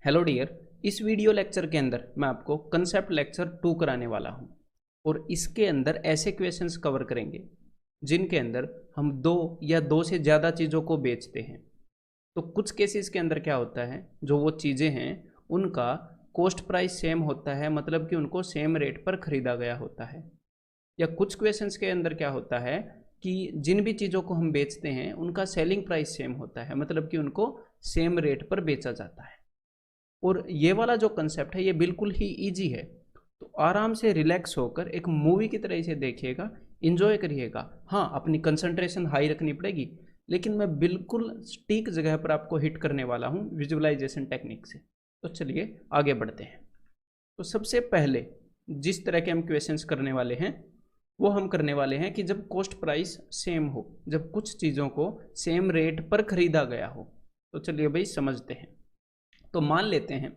Hello dear, इस video lecture के अंदर मैं आपको कंसेप्ट लेक्चर 2 कराने वाला हूं और इसके अंदर ऐसे क्वेश्चंस कवर करेंगे जिनके अंदर हम दो या दो से ज़्यादा चीज़ों को बेचते हैं। तो कुछ केसेस के अंदर क्या होता है, जो वो चीज़ें हैं उनका कॉस्ट प्राइस सेम होता है, मतलब कि उनको सेम रेट पर खरीदा गया होता है। या कुछ क्वेश्चंस के अंदर क्या होता है कि जिन भी चीज़ों को हम बेचते हैं उनका सेलिंग प्राइस सेम होता है, मतलब कि उनको सेम रेट पर बेचा जाता है। और ये वाला जो कंसेप्ट है ये बिल्कुल ही इजी है, तो आराम से रिलैक्स होकर एक मूवी की तरह इसे देखिएगा, इंजॉय करिएगा। हाँ, अपनी कंसंट्रेशन हाई रखनी पड़ेगी, लेकिन मैं बिल्कुल सटीक जगह पर आपको हिट करने वाला हूँ विजुअलाइजेशन टेक्निक से। तो चलिए आगे बढ़ते हैं। तो सबसे पहले जिस तरह के हम क्वेश्चंस करने वाले हैं वो हम करने वाले हैं कि जब कॉस्ट प्राइस सेम हो, जब कुछ चीज़ों को सेम रेट पर खरीदा गया हो। तो चलिए भाई समझते हैं। तो मान लेते हैं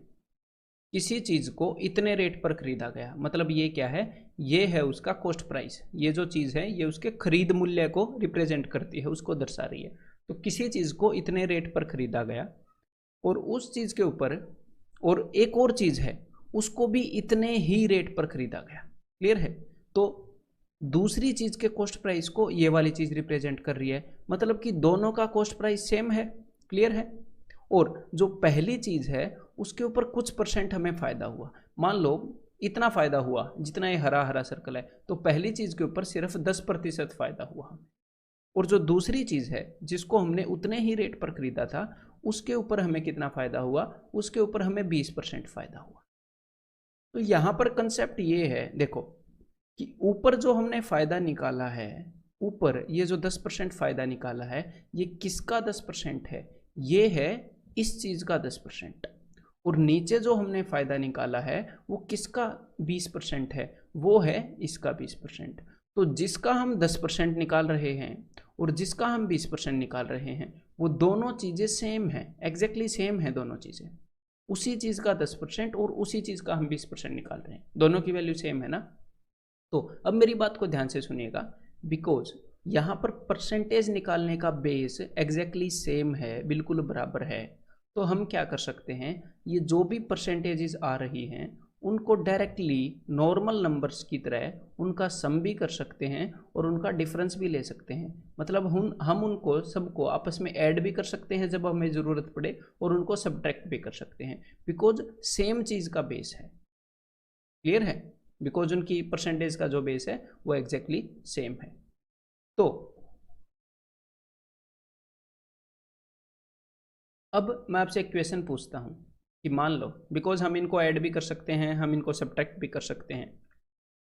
किसी चीज़ को इतने रेट पर खरीदा गया, मतलब ये क्या है, ये है उसका कॉस्ट प्राइस। ये जो चीज़ है ये उसके खरीद मूल्य को रिप्रेजेंट करती है, उसको दर्शा रही है। तो किसी चीज़ को इतने रेट पर खरीदा गया और उस चीज़ के ऊपर और एक और चीज़ है उसको भी इतने ही रेट पर खरीदा गया। क्लियर है? तो दूसरी चीज़ के कॉस्ट प्राइस को ये वाली चीज़ रिप्रेजेंट कर रही है, मतलब कि दोनों का कॉस्ट प्राइस सेम है। क्लियर है? और जो पहली चीज़ है उसके ऊपर कुछ परसेंट हमें फ़ायदा हुआ। मान लो इतना फ़ायदा हुआ जितना ये हरा हरा सर्कल है, तो पहली चीज़ के ऊपर सिर्फ 10% फ़ायदा हुआ हमें। और जो दूसरी चीज़ है जिसको हमने उतने ही रेट पर खरीदा था उसके ऊपर हमें कितना फ़ायदा हुआ, उसके ऊपर हमें 20% फ़ायदा हुआ। तो यहाँ पर कंसेप्ट ये है, देखो कि ऊपर जो हमने फ़ायदा निकाला है, ऊपर ये जो 10% फ़ायदा निकाला है, ये किसका 10% है? ये है इस चीज़ का 10%। और नीचे जो हमने फ़ायदा निकाला है वो किसका 20% है? वो है इसका 20%। तो जिसका हम 10% निकाल रहे हैं और जिसका हम 20% निकाल रहे हैं वो दोनों चीज़ें सेम हैं, एग्जैक्टली सेम है दोनों चीज़ें। उसी चीज़ का 10% और उसी चीज़ का हम 20% निकाल रहे हैं, दोनों की वैल्यू सेम है ना। तो अब मेरी बात को ध्यान से सुनिएगा, बिकॉज यहाँ पर परसेंटेज निकालने का बेस एग्जैक्टली सेम है, बिल्कुल बराबर है। तो हम क्या कर सकते हैं, ये जो भी परसेंटेजेस आ रही हैं उनको डायरेक्टली नॉर्मल नंबर्स की तरह उनका सम भी कर सकते हैं और उनका डिफरेंस भी ले सकते हैं। मतलब हम उनको सबको आपस में ऐड भी कर सकते हैं जब हमें ज़रूरत पड़े, और उनको सब्ट्रैक्ट भी कर सकते हैं, बिकॉज सेम चीज़ का बेस है। क्लियर है? बिकॉज उनकी परसेंटेज का जो बेस है वो एग्जैक्टली सेम है। तो अब मैं आपसे एक क्वेश्चन पूछता हूँ कि मान लो, बिकॉज हम इनको ऐड भी कर सकते हैं, हम इनको सब्ट्रैक्ट भी कर सकते हैं।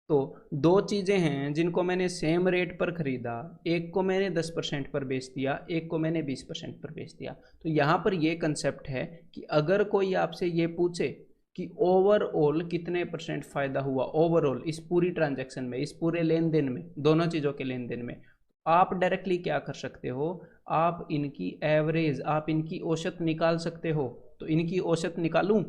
तो दो चीज़ें हैं जिनको मैंने सेम रेट पर खरीदा, एक को मैंने 10% पर बेच दिया, एक को मैंने 20% पर बेच दिया। तो यहाँ पर ये कंसेप्ट है कि अगर कोई आपसे ये पूछे कि ओवरऑल कितने परसेंट फ़ायदा हुआ ओवरऑल इस पूरी ट्रांजैक्शन में, इस पूरे लेन देन में, दोनों चीज़ों के लेन देन में, आप डायरेक्टली क्या कर सकते हो, आप इनकी एवरेज, आप इनकी औसत निकाल सकते हो। तो इनकी औसत निकालूं,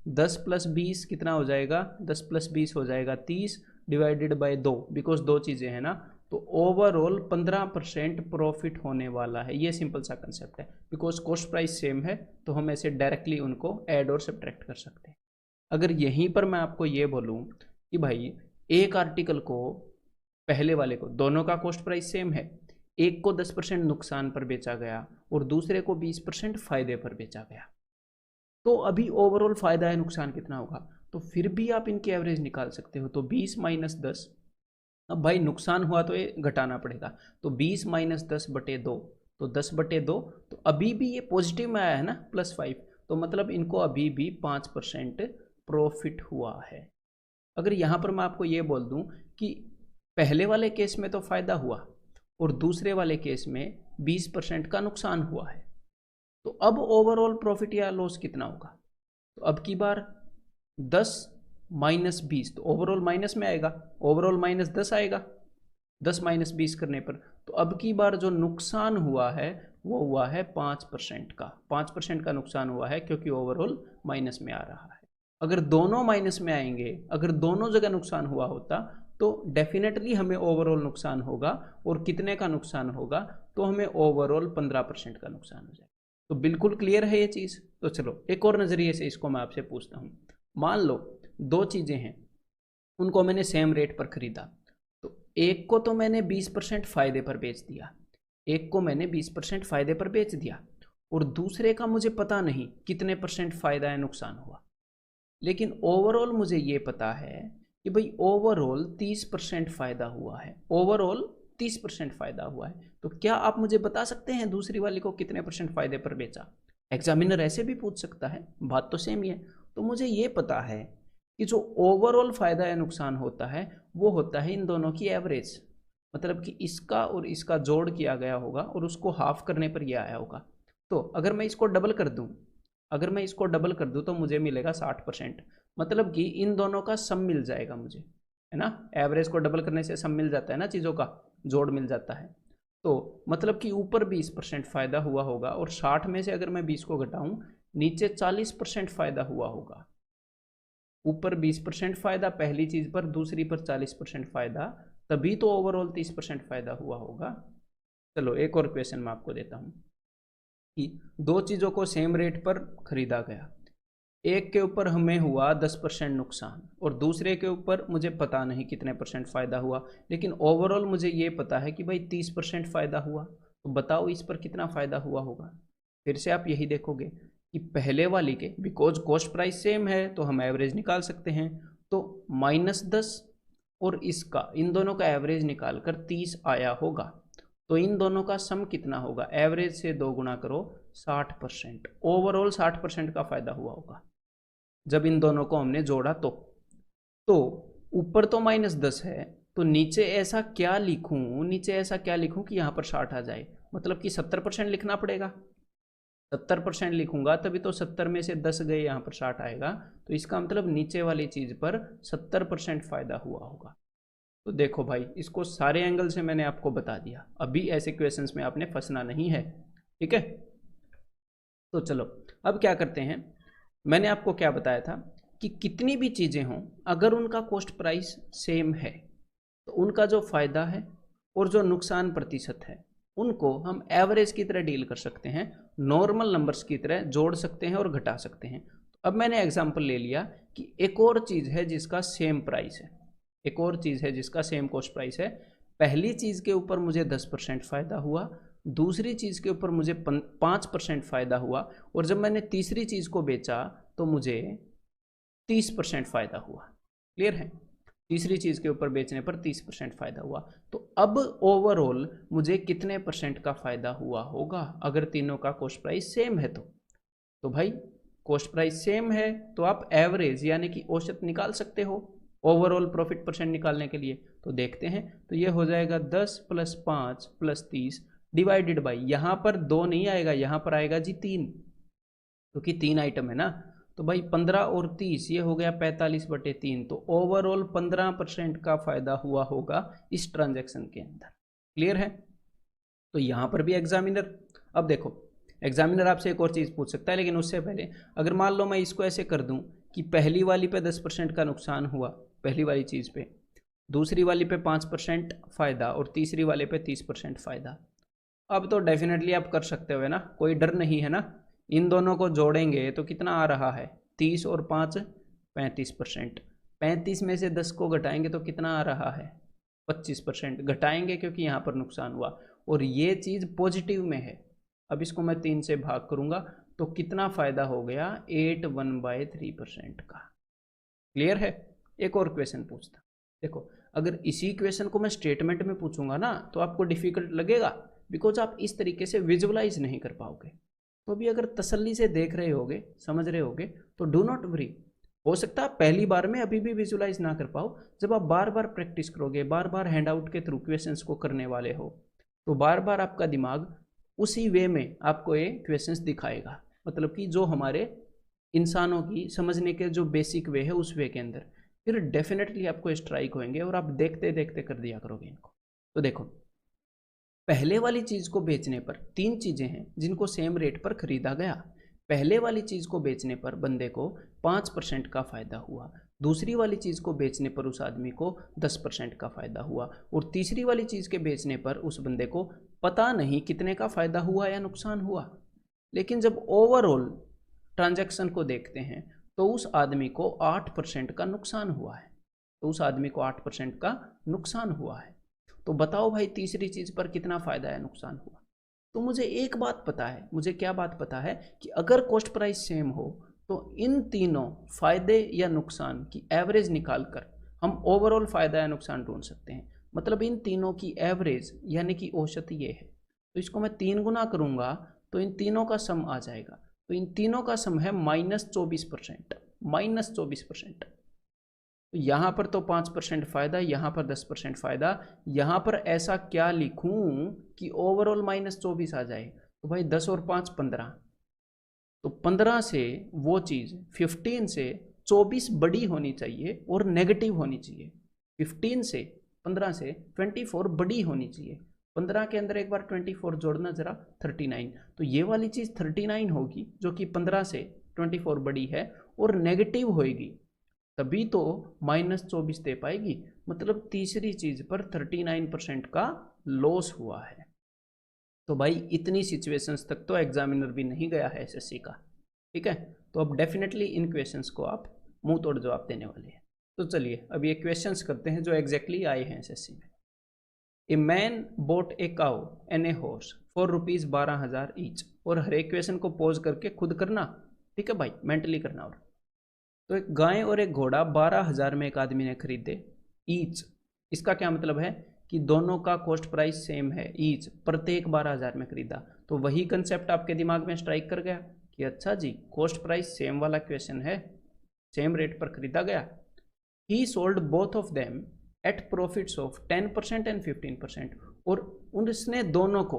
10 + 20 कितना हो जाएगा, 10 + 20 हो जाएगा 30 डिवाइडेड बाय 2, बिकॉज दो चीज़ें हैं ना। तो ओवरऑल 15% प्रॉफिट होने वाला है। ये सिंपल सा कंसेप्ट है, बिकॉज कॉस्ट प्राइस सेम है तो हम ऐसे डायरेक्टली उनको ऐड और सब्ट्रैक्ट कर सकते हैं। अगर यहीं पर मैं आपको ये बोलूँ कि भाई एक आर्टिकल को, पहले वाले को, दोनों का कॉस्ट प्राइस सेम है, एक को 10% नुकसान पर बेचा गया और दूसरे को 20% फायदे पर बेचा गया, तो अभी ओवरऑल फायदा है, नुकसान कितना होगा? तो फिर भी आप इनकी एवरेज निकाल सकते हो। तो 20 - 10, अब भाई नुकसान हुआ तो ये घटाना पड़ेगा। तो 20 - 10/2, तो 10/2। तो अभी भी ये पॉजिटिव में आया है ना, +5, तो मतलब इनको अभी भी 5% प्रॉफिट हुआ है। अगर यहाँ पर मैं आपको ये बोल दूँ कि पहले वाले केस में तो फ़ायदा हुआ और दूसरे वाले केस में 20% का नुकसान हुआ है, तो अब ओवरऑल प्रॉफिट या लॉस कितना होगा? तो अब की बार 10 - 20, तो ओवरऑल माइनस में आएगा, ओवरऑल -10 आएगा 10 - 20 करने पर। तो अब की बार जो नुकसान हुआ है वो हुआ है 5% का, 5% का नुकसान हुआ है, क्योंकि ओवरऑल माइनस में आ रहा है। अगर दोनों माइनस में आएंगे, अगर दोनों जगह नुकसान हुआ होता तो डेफिनेटली हमें ओवरऑल नुकसान होगा, और कितने का नुकसान होगा? तो हमें ओवरऑल 15% का नुकसान हो जाएगा। तो बिल्कुल क्लियर है ये चीज़। तो चलो एक और नज़रिए से इसको मैं आपसे पूछता हूँ। मान लो दो चीज़ें हैं, उनको मैंने सेम रेट पर खरीदा, तो एक को तो मैंने 20% फ़ायदे पर बेच दिया, एक को मैंने 20% फ़ायदे पर बेच दिया, और दूसरे का मुझे पता नहीं कितने परसेंट फ़ायदा या नुकसान हुआ। लेकिन ओवरऑल मुझे ये पता है कि भाई ओवरऑल 30% फ़ायदा हुआ है, ओवरऑल 30% फ़ायदा हुआ है। तो क्या आप मुझे बता सकते हैं दूसरी वाली को कितने परसेंट फ़ायदे पर बेचा? एग्जामिनर ऐसे भी पूछ सकता है, बात तो सेम ही है। तो मुझे ये पता है कि जो ओवरऑल फ़ायदा या नुकसान होता है वो होता है इन दोनों की एवरेज, मतलब कि इसका और इसका जोड़ किया गया होगा और उसको हाफ करने पर यह आया होगा। तो अगर मैं इसको डबल कर दूं, अगर मैं इसको डबल कर दूं तो मुझे मिलेगा 60%, मतलब कि इन दोनों का सम मिल जाएगा मुझे, है ना। एवरेज को डबल करने से सम मिल जाता है ना, चीज़ों का जोड़ मिल जाता है। तो मतलब कि ऊपर 20% फ़ायदा हुआ होगा और 60 में से अगर मैं 20 को घटाऊं, नीचे 40% फ़ायदा हुआ होगा। ऊपर 20% फ़ायदा पहली चीज़ पर, दूसरी पर 40% फ़ायदा, तभी तो ओवरऑल 30% फ़ायदा हुआ होगा। चलो एक और क्वेश्चन मैं आपको देता हूँ कि दो चीज़ों को सेम रेट पर खरीदा गया, एक के ऊपर हमें हुआ 10% नुकसान और दूसरे के ऊपर मुझे पता नहीं कितने परसेंट फ़ायदा हुआ, लेकिन ओवरऑल मुझे ये पता है कि भाई 30% फ़ायदा हुआ। तो बताओ इस पर कितना फ़ायदा हुआ होगा। फिर से आप यही देखोगे कि पहले वाली के बिकॉज कॉस्ट प्राइस सेम है तो हम एवरेज निकाल सकते हैं, तो -10 और इसका, इन दोनों का एवरेज निकाल कर 30 आया होगा। तो इन दोनों का सम कितना होगा, एवरेज से 2 गुना करो, 60%, ओवरऑल 60% का फ़ायदा हुआ होगा जब इन दोनों को हमने जोड़ा। तो ऊपर तो -10 है, तो नीचे ऐसा क्या लिखूं, नीचे ऐसा क्या लिखूं कि यहाँ पर 60 आ जाए, मतलब कि 70% लिखना पड़ेगा। 70% लिखूंगा तभी तो 70 में से 10 गए, यहाँ पर 60 आएगा। तो इसका मतलब नीचे वाली चीज़ पर 70% फ़ायदा हुआ होगा। तो देखो भाई, इसको सारे एंगल से मैंने आपको बता दिया, अभी ऐसे क्वेश्चंस में आपने फंसना नहीं है, ठीक है। तो चलो अब क्या करते हैं, मैंने आपको क्या बताया था कि कितनी भी चीज़ें हों अगर उनका कॉस्ट प्राइस सेम है तो उनका जो फ़ायदा है और जो नुकसान प्रतिशत है उनको हम एवरेज की तरह डील कर सकते हैं, नॉर्मल नंबर्स की तरह जोड़ सकते हैं और घटा सकते हैं। तो अब मैंने एग्जांपल ले लिया कि एक और चीज़ है जिसका सेम प्राइस है, एक और चीज़ है जिसका सेम कॉस्ट प्राइस है। पहली चीज़ के ऊपर मुझे 10% फ़ायदा हुआ, दूसरी चीज़ के ऊपर मुझे 5% फ़ायदा हुआ, और जब मैंने तीसरी चीज़ को बेचा तो मुझे 30% फ़ायदा हुआ। क्लियर है, तीसरी चीज़ के ऊपर बेचने पर 30% फ़ायदा हुआ। तो अब ओवरऑल मुझे कितने परसेंट का फ़ायदा हुआ होगा अगर तीनों का कॉस्ट प्राइस सेम है? तो भाई कॉस्ट प्राइस सेम है तो आप एवरेज यानी कि औसत निकाल सकते हो ओवरऑल प्रॉफिट परसेंट निकालने के लिए। तो देखते हैं, तो ये हो जाएगा 10 + 5 + 30 डिवाइडेड बाई, यहाँ पर 2 नहीं आएगा, यहाँ पर आएगा जी 3, क्योंकि 3 आइटम है ना। तो भाई 15 और 30 ये हो गया 45/3, तो ओवरऑल 15% का फायदा हुआ होगा इस ट्रांजैक्शन के अंदर। क्लियर है। तो यहाँ पर भी एग्जामिनर, अब देखो एग्जामिनर आपसे एक और चीज़ पूछ सकता है, लेकिन उससे पहले अगर मान लो मैं इसको ऐसे कर दूं कि पहली वाली पे 10% का नुकसान हुआ, पहली वाली चीज़ पे, दूसरी वाली पे 5% फ़ायदा और तीसरी वाले पे 30% फ़ायदा। अब तो डेफिनेटली आप कर सकते हो, है ना, कोई डर नहीं है ना। इन दोनों को जोड़ेंगे तो कितना आ रहा है, 30 और 5 35%, 35 में से 10 को घटाएंगे तो कितना आ रहा है, 25% घटाएंगे क्योंकि यहाँ पर नुकसान हुआ और ये चीज़ पॉजिटिव में है। अब इसको मैं 3 से भाग करूँगा तो कितना फ़ायदा हो गया, 81/3% का। क्लियर है। एक और क्वेश्चन पूछता, देखो अगर इसी क्वेश्चन को मैं स्टेटमेंट में पूछूंगा ना तो आपको डिफिकल्ट लगेगा, बिकॉज आप इस तरीके से विजुअलाइज नहीं कर पाओगे। तो अभी अगर तसल्ली से देख रहे होगे, समझ रहे होगे, तो डू नॉट वरी, हो सकता है पहली बार में अभी भी विजुअलाइज ना कर पाओ। जब आप बार बार प्रैक्टिस करोगे, बार बार हैंड आउट के थ्रू क्वेश्चंस को करने वाले हो, तो बार बार आपका दिमाग उसी वे में आपको ये क्वेश्चंस दिखाएगा, मतलब कि जो हमारे इंसानों की समझने के जो बेसिक वे है उस वे के अंदर, फिर डेफिनेटली आपको स्ट्राइक होंगे और आप देखते देखते कर दिया करोगे इनको। तो देखो पहले वाली चीज़ को बेचने पर 3 चीज़ें हैं जिनको सेम रेट पर खरीदा गया। पहले वाली चीज़ को बेचने पर बंदे को 5% का फ़ायदा हुआ, दूसरी वाली चीज़ को बेचने पर उस आदमी को 10% का फ़ायदा हुआ, और तीसरी वाली चीज़ के बेचने पर उस बंदे को पता नहीं कितने का फ़ायदा हुआ या नुकसान हुआ। लेकिन जब ओवरऑल ट्रांजैक्शन को देखते हैं तो उस आदमी को 8% का नुकसान हुआ है, तो उस आदमी को 8% का नुकसान हुआ है। तो बताओ भाई तीसरी चीज़ पर कितना फ़ायदा है, नुकसान हुआ। तो मुझे एक बात पता है, मुझे क्या बात पता है कि अगर कॉस्ट प्राइस सेम हो तो इन तीनों फायदे या नुकसान की एवरेज निकाल कर हम ओवरऑल फायदा या नुकसान ढूंढ सकते हैं। मतलब इन तीनों की एवरेज यानी कि औसत ये है, तो इसको मैं 3 गुना करूंगा तो इन तीनों का सम आ जाएगा। तो इन तीनों का सम है -24%, -24%। तो यहाँ पर तो 5% फ़ायदा, यहाँ पर 10% फ़ायदा। यहाँ पर ऐसा क्या लिखूँ कि ओवरऑल -24 आ जाए। तो भाई 10 और 5 15, तो 15 से वो चीज़ 15 से 24 बड़ी होनी चाहिए और नेगेटिव होनी चाहिए। 15 से 15 से 24 बड़ी होनी चाहिए। 15 के अंदर एक बार 24 जोड़ना ज़रा, 39। तो ये वाली चीज़ 39 होगी जो कि 15 से 24 बड़ी है और नेगेटिव होएगी, तभी तो -24 दे पाएगी। मतलब तीसरी चीज़ पर 39% का लॉस हुआ है। तो भाई इतनी सिचुएशंस तक तो एग्जामिनर भी नहीं गया है एसएससी का, ठीक है। तो अब डेफिनेटली इन क्वेश्चंस को आप मुंह तोड़ जवाब देने वाले हैं। तो चलिए अब ये क्वेश्चंस करते हैं जो एग्जैक्टली आए हैं एसएससी में। ए man boat a cow and a horse for ₹12,000 each. और हर एक क्वेश्चन को पॉज करके खुद करना, ठीक है भाई, मेंटली करना। और तो एक गाय और एक घोड़ा 12,000 में एक आदमी ने खरीदे ईच। इसका क्या मतलब है कि दोनों का कॉस्ट प्राइस सेम है, ईच, प्रत्येक 12,000 में खरीदा। तो वही कंसेप्ट आपके दिमाग में स्ट्राइक कर गया कि अच्छा जी कॉस्ट प्राइस सेम वाला क्वेश्चन है, सेम रेट पर खरीदा गया। ही sold both of them at profits of 10% and 15%। और उसने दोनों को,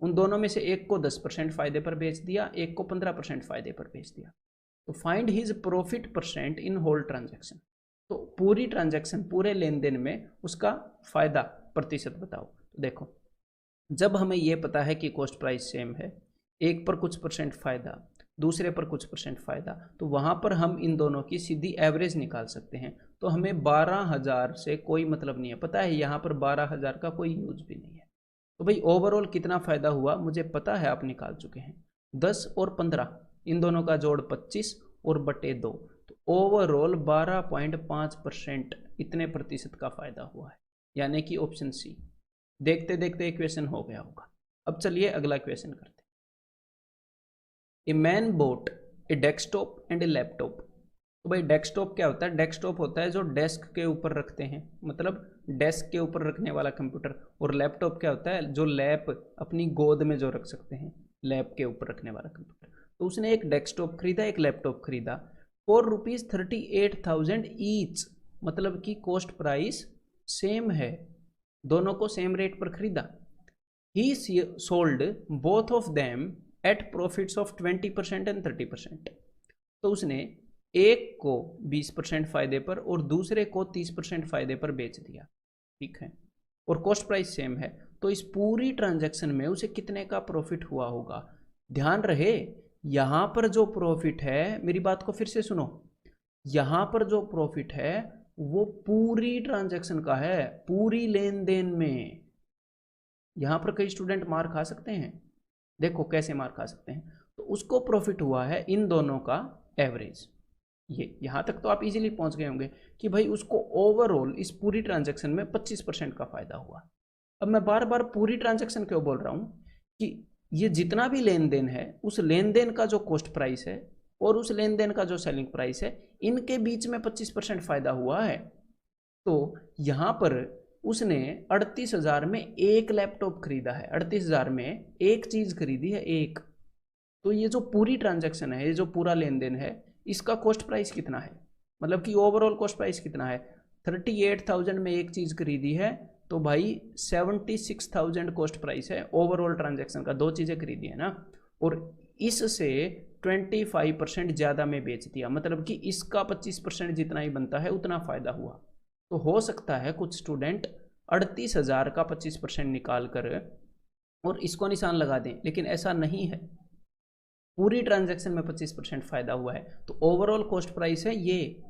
उन दोनों में से एक को 10% फायदे पर बेच दिया, एक को 15% फायदे पर बेच दिया। तो find his profit percent in whole transaction. तो पूरी ट्रांजैक्शन, पूरे लेन देन में उसका फायदा प्रतिशत बताओ। तो देखो, जब हमें यह पता है कि कॉस्ट प्राइस सेम है, एक पर कुछ परसेंट फायदा, दूसरे पर कुछ परसेंट फायदा, तो वहां पर हम इन दोनों की सीधी एवरेज निकाल सकते हैं। तो हमें 12,000 से कोई मतलब नहीं है, पता है यहाँ पर 12,000 का कोई यूज भी नहीं है। तो भाई ओवरऑल कितना फायदा हुआ मुझे पता है, आप निकाल चुके हैं। 10 और 15, इन दोनों का जोड़ 25 और बटे 2, तो ओवरऑल 12.5% इतने प्रतिशत का फायदा हुआ है, यानी कि ऑप्शन सी। देखते देखते क्वेश्चन हो गया होगा। अब चलिए अगला क्वेश्चन करते हैं। A man boat A desktop and A laptop. तो भाई डेस्कटॉप क्या होता है? डेस्कटॉप होता है जो डेस्क के ऊपर रखते हैं, मतलब डेस्क के ऊपर रखने वाला कंप्यूटर। और लैपटॉप क्या होता है? जो लैप अपनी गोद में जो रख सकते हैं, लैप के ऊपर रखने वाला कंप्यूटर। तो उसने एक डेस्कटॉप खरीदा, एक लैपटॉप खरीदा फॉर ₹38,000 ईच। मतलब कि कॉस्ट प्राइस सेम है, दोनों को सेम रेट पर खरीदा। ही sold both of them at profits of 20% and 30%। तो उसने एक को 20% फायदे पर और दूसरे को 30% फायदे पर बेच दिया, ठीक है। और कॉस्ट प्राइस सेम है, तो इस पूरी ट्रांजैक्शन में उसे कितने का प्रॉफिट हुआ होगा? ध्यान रहे, यहां पर जो प्रॉफिट है, मेरी बात को फिर से सुनो, यहां पर जो प्रॉफिट है वो पूरी ट्रांजैक्शन का है, पूरी लेन देन में। यहां पर कई स्टूडेंट मार खा सकते हैं, देखो कैसे मार खा सकते हैं। तो उसको प्रॉफिट हुआ है इन दोनों का एवरेज। ये यहां तक तो आप इजीली पहुंच गए होंगे कि भाई उसको ओवरऑल इस पूरी ट्रांजैक्शन में 25% का फायदा हुआ। अब मैं बार बार पूरी ट्रांजैक्शन क्यों बोल रहा हूं कि ये जितना भी लेन देन है, उस लेन देन का जो कॉस्ट प्राइस है और उस लेन देन का जो सेलिंग प्राइस है, इनके बीच में 25% फायदा हुआ है। तो यहां पर उसने 38,000 में एक लैपटॉप खरीदा है, 38,000 में एक चीज खरीदी है, एक। तो ये जो पूरी ट्रांजैक्शन है, ये जो पूरा लेन देन है, इसका कॉस्ट प्राइस कितना है? मतलब कि ओवरऑल कॉस्ट प्राइस कितना है? 38,000 में एक चीज खरीदी है, तो भाई 76,000 कॉस्ट प्राइस है ओवरऑल ट्रांजैक्शन का, दो चीजें खरीदी है ना। और इससे 25% ज्यादा में बेच दिया, मतलब कि इसका 25% जितना ही बनता है उतना फायदा हुआ। तो हो सकता है कुछ स्टूडेंट 38,000 का 25% निकाल कर और इसको निशान लगा दें, लेकिन ऐसा नहीं है। पूरी ट्रांजैक्शन में 25% फायदा हुआ है, तो ओवरऑल कॉस्ट प्राइस है ये,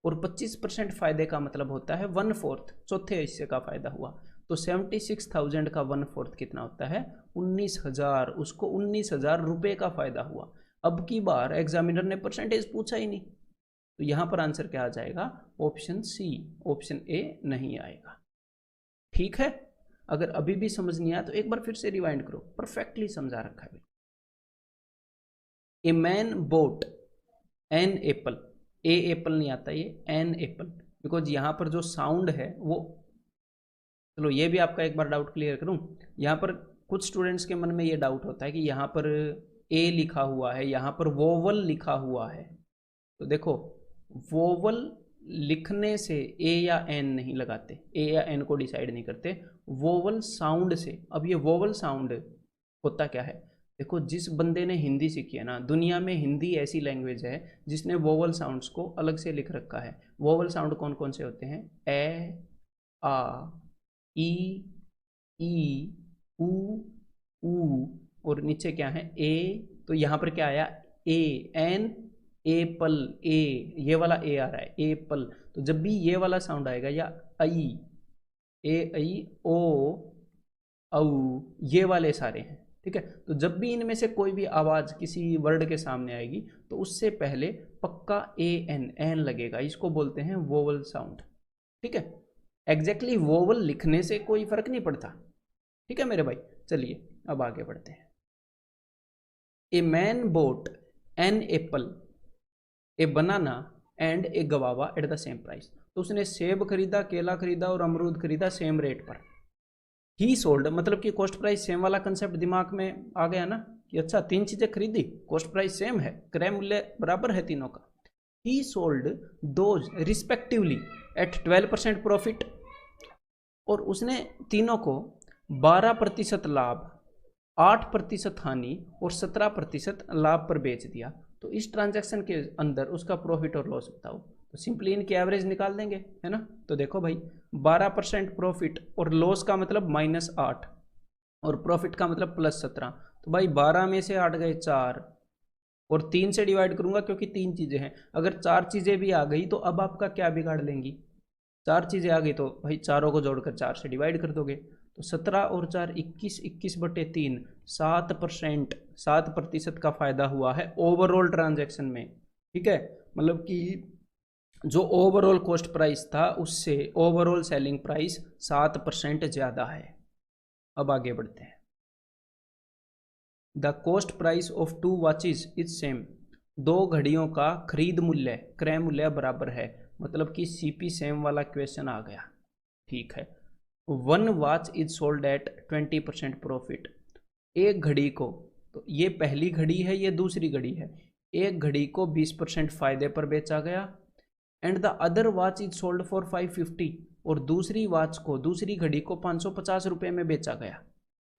और 25% फायदे का मतलब होता है 1/4, चौथे हिस्से का फायदा हुआ। तो 76,000 का 1/4 कितना होता है? 19,000। उसको 19,000 रुपये का फायदा हुआ। अब की बार एग्जामिनर ने परसेंटेज पूछा ही नहीं, तो यहां पर आंसर क्या आ जाएगा? ऑप्शन सी, ऑप्शन ए नहीं आएगा। ठीक है, अगर अभी भी समझ नहीं आया तो एक बार फिर से रिवाइंड करो, परफेक्टली समझा रखा है। A man bought an apple, a apple नहीं आता, ये एन एप्पल, बिकॉज यहां पर जो साउंड है वो, चलो ये भी आपका एक बार डाउट क्लियर करूं। यहाँ पर कुछ स्टूडेंट्स के मन में ये डाउट होता है कि यहाँ पर ए लिखा हुआ है, यहाँ पर वोवल लिखा हुआ है। तो देखो, वोवल लिखने से ए या एन नहीं लगाते, ए या एन को डिसाइड नहीं करते, वोवल साउंड से। अब ये वोवल साउंड होता क्या है? देखो, जिस बंदे ने हिंदी सीखी है ना, दुनिया में हिंदी ऐसी लैंग्वेज है जिसने वोवल साउंड्स को अलग से लिख रखा है। वोवल साउंड कौन कौन से होते हैं? ए, आ, ई, ई, ऊ, ऊ, और नीचे क्या है? ए। तो यहाँ पर क्या आया? ए, एन, एप्पल, ए, ये वाला ए आ रहा है, एप्पल। तो जब भी ये वाला साउंड आएगा, या आई, ए, आई, ओ, औ, ये वाले सारे हैं, ठीक है। तो जब भी इनमें से कोई भी आवाज किसी वर्ड के सामने आएगी तो उससे पहले पक्का ए एन, एन लगेगा, इसको बोलते हैं वोवल साउंड। ठीक है, एग्जैक्टली वोवल लिखने से कोई फर्क नहीं पड़ता। ठीक है मेरे भाई, चलिए अब आगे बढ़ते हैं। A man bought an apple, a banana and a guava at the same price. तो उसने सेब खरीदा, केला खरीदा और अमरूद खरीदा सेम रेट पर। ही सोल्ड, मतलब कि कॉस्ट प्राइस सेम वाला कंसेप्ट दिमाग में आ गया ना, कि अच्छा तीन चीजें खरीदी, कॉस्ट प्राइस सेम है, क्रय मूल्य बराबर है तीनों का। He sold those respectively at 12% profit, और उसने तीनों को 12% लाभ, 8% हानि और 17% लाभ पर बेच दिया। तो इस ट्रांजैक्शन के अंदर उसका प्रॉफिट और लॉस बताओ। तो सिंपली इनकी एवरेज निकाल देंगे, है ना। तो देखो भाई, 12% प्रॉफिट और लॉस का मतलब -8 और प्रॉफिट का मतलब +17। तो भाई 12 में से 8 गए 4, और 3 से डिवाइड करूंगा क्योंकि 3 चीजें हैं। अगर 4 चीजें भी आ गई तो अब आपका क्या बिगाड़ लेंगी? 4 चीजें आ गई तो भाई चारों को जोड़कर 4 से डिवाइड कर दोगे। तो 17 और 4 21, 21/3, 7%, 7% का फायदा हुआ है ओवरऑल ट्रांजैक्शन में। ठीक है, मतलब कि जो ओवरऑल कॉस्ट प्राइस था उससे ओवरऑल सेलिंग प्राइस 7% ज्यादा है। अब आगे बढ़ते हैं। The cost price of 2 watches is same, 2 घड़ियों का खरीद मूल्य, क्रय मूल्य बराबर है, मतलब कि सीपी सेम वाला क्वेश्चन आ गया। ठीक है, 1 watch is sold eight 20% profit. एक घड़ी को, तो ये पहली घड़ी है, ये दूसरी घड़ी है, एक घड़ी को 20% फायदे पर बेचा गया। And the other watch is sold for 550, और दूसरी वॉच को, दूसरी घड़ी को 550 रुपये में बेचा गया।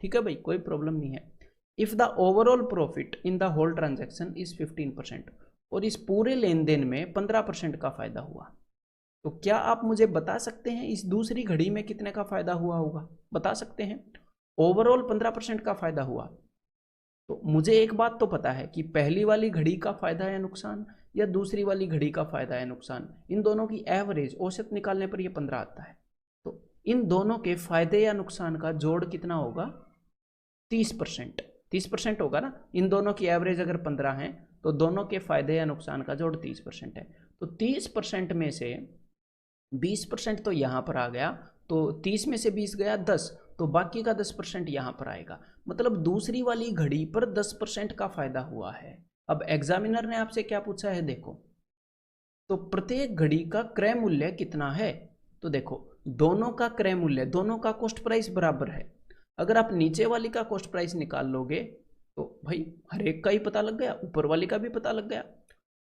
ठीक है भाई, कोई प्रॉब्लम नहीं है। If the overall profit in the whole transaction is 15%, और इस पूरे लेन देन में 15% का फायदा हुआ। तो क्या आप मुझे बता सकते हैं इस दूसरी घड़ी में कितने का फायदा हुआ होगा? बता सकते हैं। ओवरऑल 15% का फायदा हुआ, तो मुझे एक बात तो पता है कि पहली वाली घड़ी का फायदा है नुकसान, या दूसरी वाली घड़ी का फायदा है नुकसान। इन दोनों की एवरेज, औसत निकालने पर ये 15 आता है। तो इन दोनों के फायदे या नुकसान का जोड़ कितना होगा? 30%। 30% होगा ना, इन दोनों की एवरेज अगर 15 है तो दोनों के फायदे या नुकसान का जोड़ 30% है। तो 30% में से 20% तो यहाँ पर आ गया, तो 30 में से 20 गया 10, तो बाकी का 10% यहाँ पर आएगा। मतलब दूसरी वाली घड़ी पर 10% का फायदा हुआ है। अब एग्जामिनर ने आपसे क्या पूछा है, देखो, तो प्रत्येक घड़ी का क्रय मूल्य कितना है? तो देखो, दोनों का क्रय मूल्य, दोनों का कॉस्ट प्राइस बराबर है। अगर आप नीचे वाली का कॉस्ट प्राइस निकाल लोगे तो भाई हर एक का ही पता लग गया, ऊपर वाली का भी पता लग गया।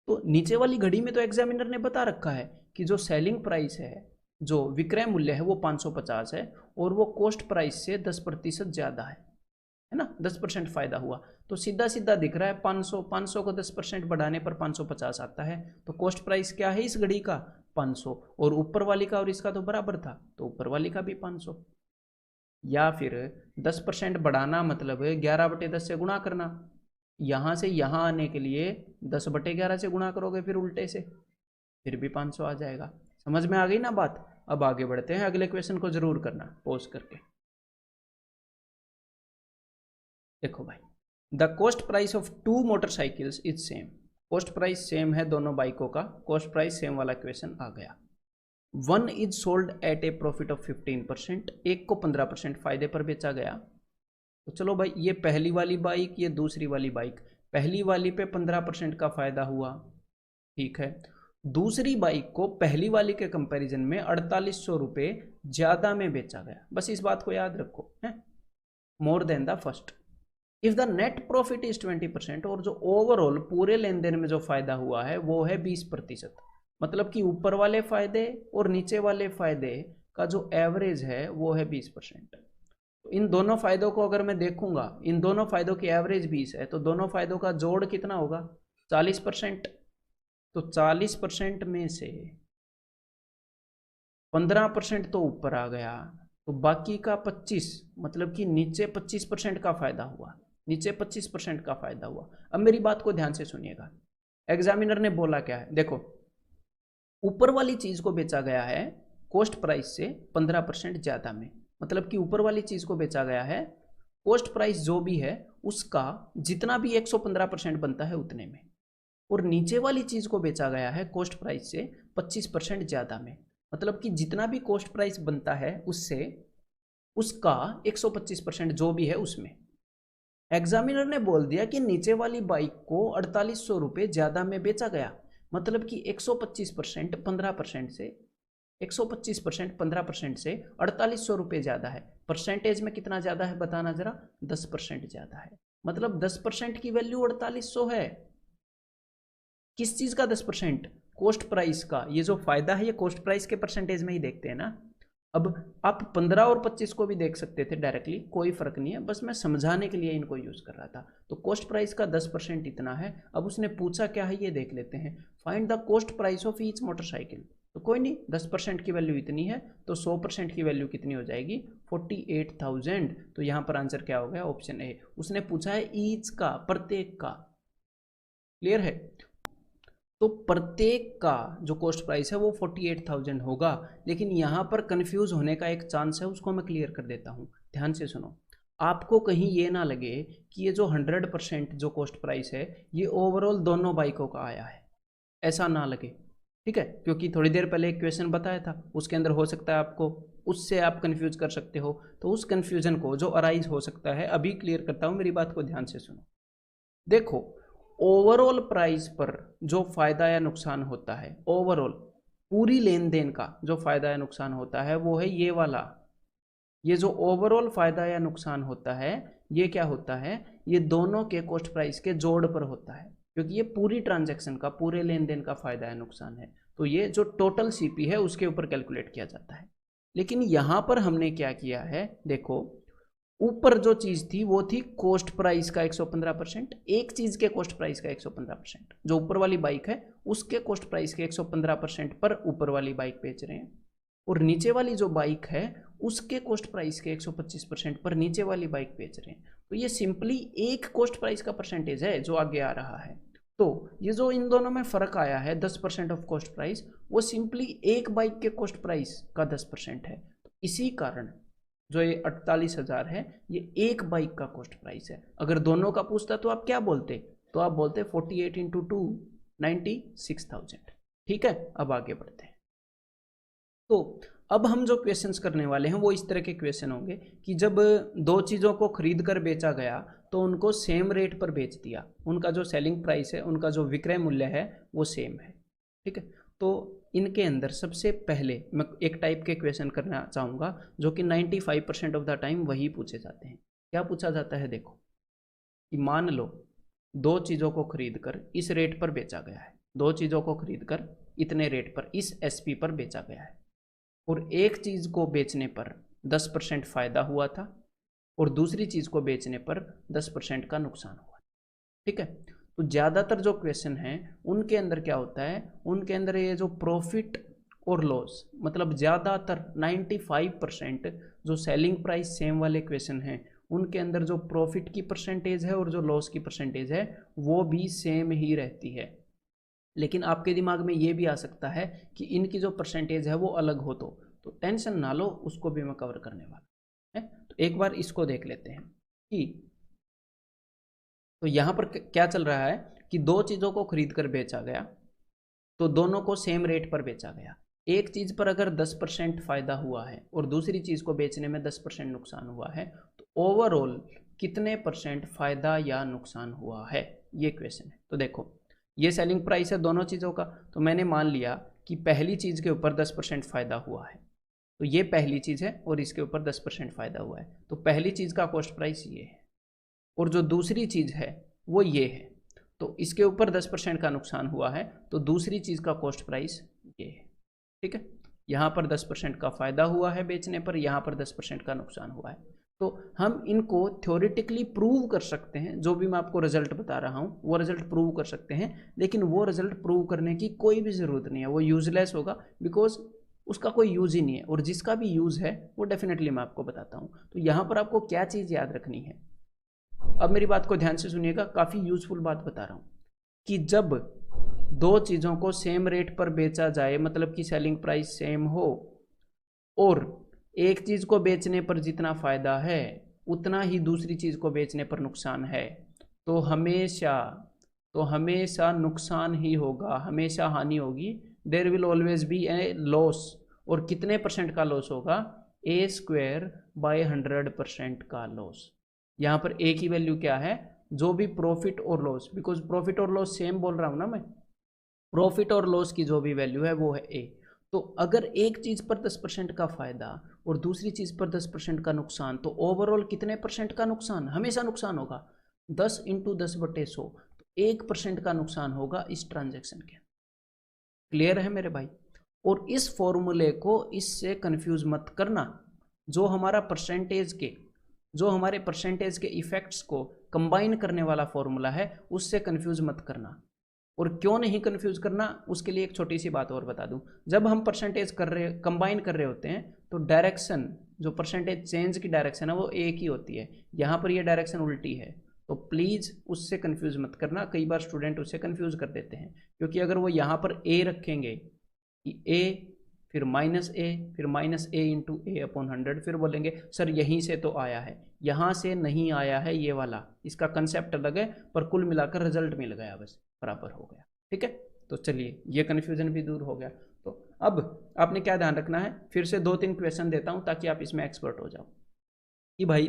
तो नीचे वाली घड़ी में तो एग्जामिनर ने बता रखा है कि जो सेलिंग प्राइस है, जो विक्रय मूल्य है वो 550 है, और वो कॉस्ट प्राइस से 10% ज्यादा है ना, 10% फायदा हुआ। तो सीधा सीधा दिख रहा है 500, 500 को 10% बढ़ाने पर 550 आता है। तो कॉस्ट प्राइस क्या है इस घड़ी का? 500, और ऊपर वाली का और इसका तो बराबर था, तो ऊपर वाली का भी 500। या फिर 10% बढ़ाना मतलब 11/10 से गुणा करना, यहां से यहां आने के लिए 10/11 से गुणा करोगे, फिर उल्टे से, फिर भी 500 आ जाएगा। समझ में आ गई ना बात? अब आगे बढ़ते हैं, अगले क्वेश्चन को जरूर करना पॉज करके। देखो भाई, the cost price of two motorcycles is same. Cost price same है दोनों बाइकों का, कॉस्ट प्राइस सेम वाला क्वेश्चन आ गया। One is sold at a profit of 15%, एक को 15% फायदे पर बेचा गया। तो चलो भाई, ये पहली वाली बाइक, ये दूसरी वाली बाइक, पहली वाली पे 15% का फायदा हुआ, ठीक है। दूसरी बाइक को पहली वाली के कंपैरिजन में 4800 रुपये ज्यादा में बेचा गया। बस इस बात को याद रखो, है more than the first. If the net profit is 20%, और जो ओवरऑल पूरे लेन देन में जो फायदा हुआ है वो है 20%। मतलब कि ऊपर वाले फायदे और नीचे वाले फायदे का जो एवरेज है वो है 20%। तो इन दोनों फायदों को अगर मैं देखूंगा, इन दोनों फायदों की एवरेज 20 है, तो दोनों फायदों का जोड़ कितना होगा? 40%। तो 40% में से 15% तो ऊपर आ गया, तो बाकी का 25, मतलब कि नीचे 25% का फायदा हुआ, नीचे 25% का फायदा हुआ। अब मेरी बात को ध्यान से सुनिएगा, एग्जामिनर ने बोला क्या है, देखो ऊपर वाली चीज को बेचा गया है कॉस्ट प्राइस से 15% ज्यादा में, मतलब कि ऊपर वाली चीज को बेचा गया है कॉस्ट प्राइस जो भी है उसका जितना भी 115% बनता है उतने में, और नीचे वाली चीज को बेचा गया है कॉस्ट प्राइस से 25% ज्यादा में, मतलब कि जितना भी कॉस्ट प्राइस बनता है उससे उसका 125% जो भी है उसमें। एग्जामिनर ने बोल दिया कि नीचे वाली बाइक को 4800 रुपये ज्यादा में बेचा गया, मतलब कि 125% 15% से 125% 15% से 4800 रुपये ज्यादा है। परसेंटेज में कितना ज्यादा है बताना जरा? 10% ज्यादा है। मतलब 10% की वैल्यू 4800 है। किस चीज का 10%? कॉस्ट प्राइस का। ये जो फायदा है ये कॉस्ट प्राइस के परसेंटेज में ही देखते हैं ना। अब आप 15 और 25 को भी देख सकते थे डायरेक्टली, कोई फर्क नहीं है, बस मैं समझाने के लिए इनको यूज कर रहा था। तो कॉस्ट प्राइस का 10% इतना है। अब उसने पूछा क्या है ये देख लेते हैं, find the cost price of each motorcycle. तो कोई नहीं, 10% की वैल्यू इतनी है तो 100% की वैल्यू कितनी हो जाएगी? 48,000। तो यहाँ पर आंसर क्या हो गया? Option A. उसने पूछा है ईच का, प्रत्येक का। क्लियर है? तो प्रत्येक का जो कॉस्ट प्राइस है वो 48,000 होगा। लेकिन यहाँ पर कंफ्यूज होने का एक चांस है, उसको मैं क्लियर कर देता हूँ। ध्यान से सुनो, आपको कहीं ये ना लगे कि ये जो 100% जो कॉस्ट प्राइस है ये ओवरऑल दोनों बाइकों का आया है, ऐसा ना लगे, ठीक है। क्योंकि थोड़ी देर पहले एक क्वेश्चन बताया था, उसके अंदर हो सकता है आपको उससे आप कंफ्यूज कर सकते हो। तो उस कंफ्यूजन को जो अराइज हो सकता है अभी क्लियर करता हूँ, मेरी बात को ध्यान से सुनो। देखो, ओवरऑल प्राइस पर जो फायदा या नुकसान होता है, ओवरऑल पूरी लेन देन का जो फायदा या नुकसान होता है वो है ये वाला। ये जो ओवरऑल फायदा या नुकसान होता है ये क्या होता है? ये दोनों के कॉस्ट प्राइस के जोड़ पर होता है, क्योंकि ये पूरी ट्रांजैक्शन का, पूरे लेन देन का फायदा या नुकसान है। तो ये जो टोटल सीपी है उसके ऊपर कैलकुलेट किया जाता है। लेकिन यहां पर हमने क्या किया है, देखो ऊपर जो चीज थी वो थी कॉस्ट प्राइस का 115%, एक चीज के कॉस्ट प्राइस का 115%। जो ऊपर वाली बाइक है उसके कॉस्ट प्राइस के 115% पर ऊपर वाली बाइक बेच रहे हैं, और नीचे वाली जो बाइक है उसके कॉस्ट प्राइस के 125% पर नीचे वाली बाइक बेच रहे हैं। तो ये सिंपली एक कॉस्ट प्राइस का परसेंटेज है जो आगे आ रहा है। तो ये जो इन दोनों में फर्क आया है 10% ऑफ कॉस्ट प्राइस, वो सिंपली एक बाइक के कॉस्ट प्राइस का 10% है। इसी कारण जो ये 48,000 है ये एक बाइक का कॉस्ट प्राइस है। अगर दोनों का पूछता तो आप क्या बोलते? तो आप बोलते 48 इंटू 2 96,000। ठीक है, अब आगे बढ़ते हैं। तो अब हम जो क्वेश्चंस करने वाले हैं वो इस तरह के क्वेश्चन होंगे कि जब दो चीज़ों को खरीद कर बेचा गया तो उनको सेम रेट पर बेच दिया, उनका जो सेलिंग प्राइस है, उनका जो विक्रय मूल्य है वो सेम है, ठीक है। तो इनके अंदर सबसे पहले मैं एक टाइप के क्वेश्चन करना चाहूँगा जो कि 95% ऑफ द टाइम वही पूछे जाते हैं। क्या पूछा जाता है? देखो कि मान लो दो चीज़ों को खरीद कर इस रेट पर बेचा गया है, दो चीज़ों को खरीद कर इतने रेट पर इस एसपी पर बेचा गया है, और एक चीज़ को बेचने पर 10% फायदा हुआ था और दूसरी चीज़ को बेचने पर 10% का नुकसान हुआ, ठीक है। तो ज़्यादातर जो क्वेश्चन हैं उनके अंदर क्या होता है, उनके अंदर ये जो प्रॉफिट और लॉस, मतलब ज़्यादातर 95% जो सेलिंग प्राइस सेम वाले क्वेश्चन हैं उनके अंदर जो प्रॉफिट की परसेंटेज है और जो लॉस की परसेंटेज है वो भी सेम ही रहती है। लेकिन आपके दिमाग में ये भी आ सकता है कि इनकी जो परसेंटेज है वो अलग हो, तो टेंशन ना लो, उसको भी मैं कवर करने वाला है। तो एक बार इसको देख लेते हैं कि तो यहाँ पर क्या चल रहा है कि दो चीज़ों को खरीद कर बेचा गया, तो दोनों को सेम रेट पर बेचा गया। एक चीज़ पर अगर 10% फ़ायदा हुआ है और दूसरी चीज़ को बेचने में 10% नुकसान हुआ है, तो ओवरऑल कितने परसेंट फ़ायदा या नुकसान हुआ है, ये क्वेश्चन है। तो देखो, ये सेलिंग प्राइस है दोनों चीज़ों का, तो मैंने मान लिया कि पहली चीज़ के ऊपर 10% फ़ायदा हुआ है, तो ये पहली चीज़ है और इसके ऊपर 10% फ़ायदा हुआ है, तो पहली चीज़ का कॉस्ट प्राइस ये है, और जो दूसरी चीज़ है वो ये है, तो इसके ऊपर 10% का नुकसान हुआ है, तो दूसरी चीज़ का कॉस्ट प्राइस ये है। ठीक है, यहाँ पर 10% का फ़ायदा हुआ है बेचने पर, यहाँ पर 10% का नुकसान हुआ है। तो हम इनको थ्योरेटिकली प्रूव कर सकते हैं, जो भी मैं आपको रिजल्ट बता रहा हूँ वो रिजल्ट प्रूव कर सकते हैं, लेकिन वो रिजल्ट प्रूव करने की कोई भी ज़रूरत नहीं है, वो यूजलेस होगा, बिकॉज उसका कोई यूज़ ही नहीं है, और जिसका भी यूज़ है वो डेफिनेटली मैं आपको बताता हूँ। तो यहाँ पर आपको क्या चीज़ याद रखनी है, अब मेरी बात को ध्यान से सुनिएगा, काफ़ी यूजफुल बात बता रहा हूँ, कि जब दो चीज़ों को सेम रेट पर बेचा जाए, मतलब कि सेलिंग प्राइस सेम हो, और एक चीज़ को बेचने पर जितना फ़ायदा है उतना ही दूसरी चीज़ को बेचने पर नुकसान है, तो हमेशा नुकसान ही होगा, हमेशा हानि होगी। There will always be a loss, और कितने परसेंट का लॉस होगा, A²/100% का लॉस। यहाँ पर ए की वैल्यू क्या है, जो भी प्रॉफिट और लॉस, बिकॉज प्रॉफिट और लॉस सेम बोल रहा हूँ ना मैं, प्रॉफिट और लॉस की जो भी वैल्यू है वो है ए। तो अगर एक चीज़ पर 10% का फायदा और दूसरी चीज़ पर 10% का नुकसान, तो ओवरऑल कितने परसेंट का नुकसान, हमेशा नुकसान होगा, 10 × 10/100, तो 1% का नुकसान होगा इस ट्रांजैक्शन के। क्लियर है मेरे भाई? और इस फॉर्मूले को इससे कंफ्यूज मत करना, जो हमारे परसेंटेज के इफेक्ट्स को कंबाइन करने वाला फॉर्मूला है, उससे कंफ्यूज मत करना। और क्यों नहीं कंफ्यूज करना, उसके लिए एक छोटी सी बात और बता दूं, जब हम परसेंटेज कंबाइन कर रहे होते हैं, तो डायरेक्शन, जो परसेंटेज चेंज की डायरेक्शन है वो एक ही होती है, यहाँ पर ये डायरेक्शन उल्टी है, तो प्लीज़ उससे कंफ्यूज मत करना। कई बार स्टूडेंट उससे कंफ्यूज कर देते हैं, क्योंकि अगर वो यहाँ पर ए रखेंगे कि ए, फिर -a, फिर -a × A/100, फिर बोलेंगे सर यहीं से तो आया है, यहाँ से नहीं आया है, ये वाला, इसका कंसेप्ट अलग है, पर कुल मिलाकर रिजल्ट मिल गया, बस बराबर हो गया। ठीक है, तो चलिए ये कन्फ्यूजन भी दूर हो गया। तो अब आपने क्या ध्यान रखना है, फिर से 2-3 क्वेश्चन देता हूँ ताकि आप इसमें एक्सपर्ट हो जाओ, कि भाई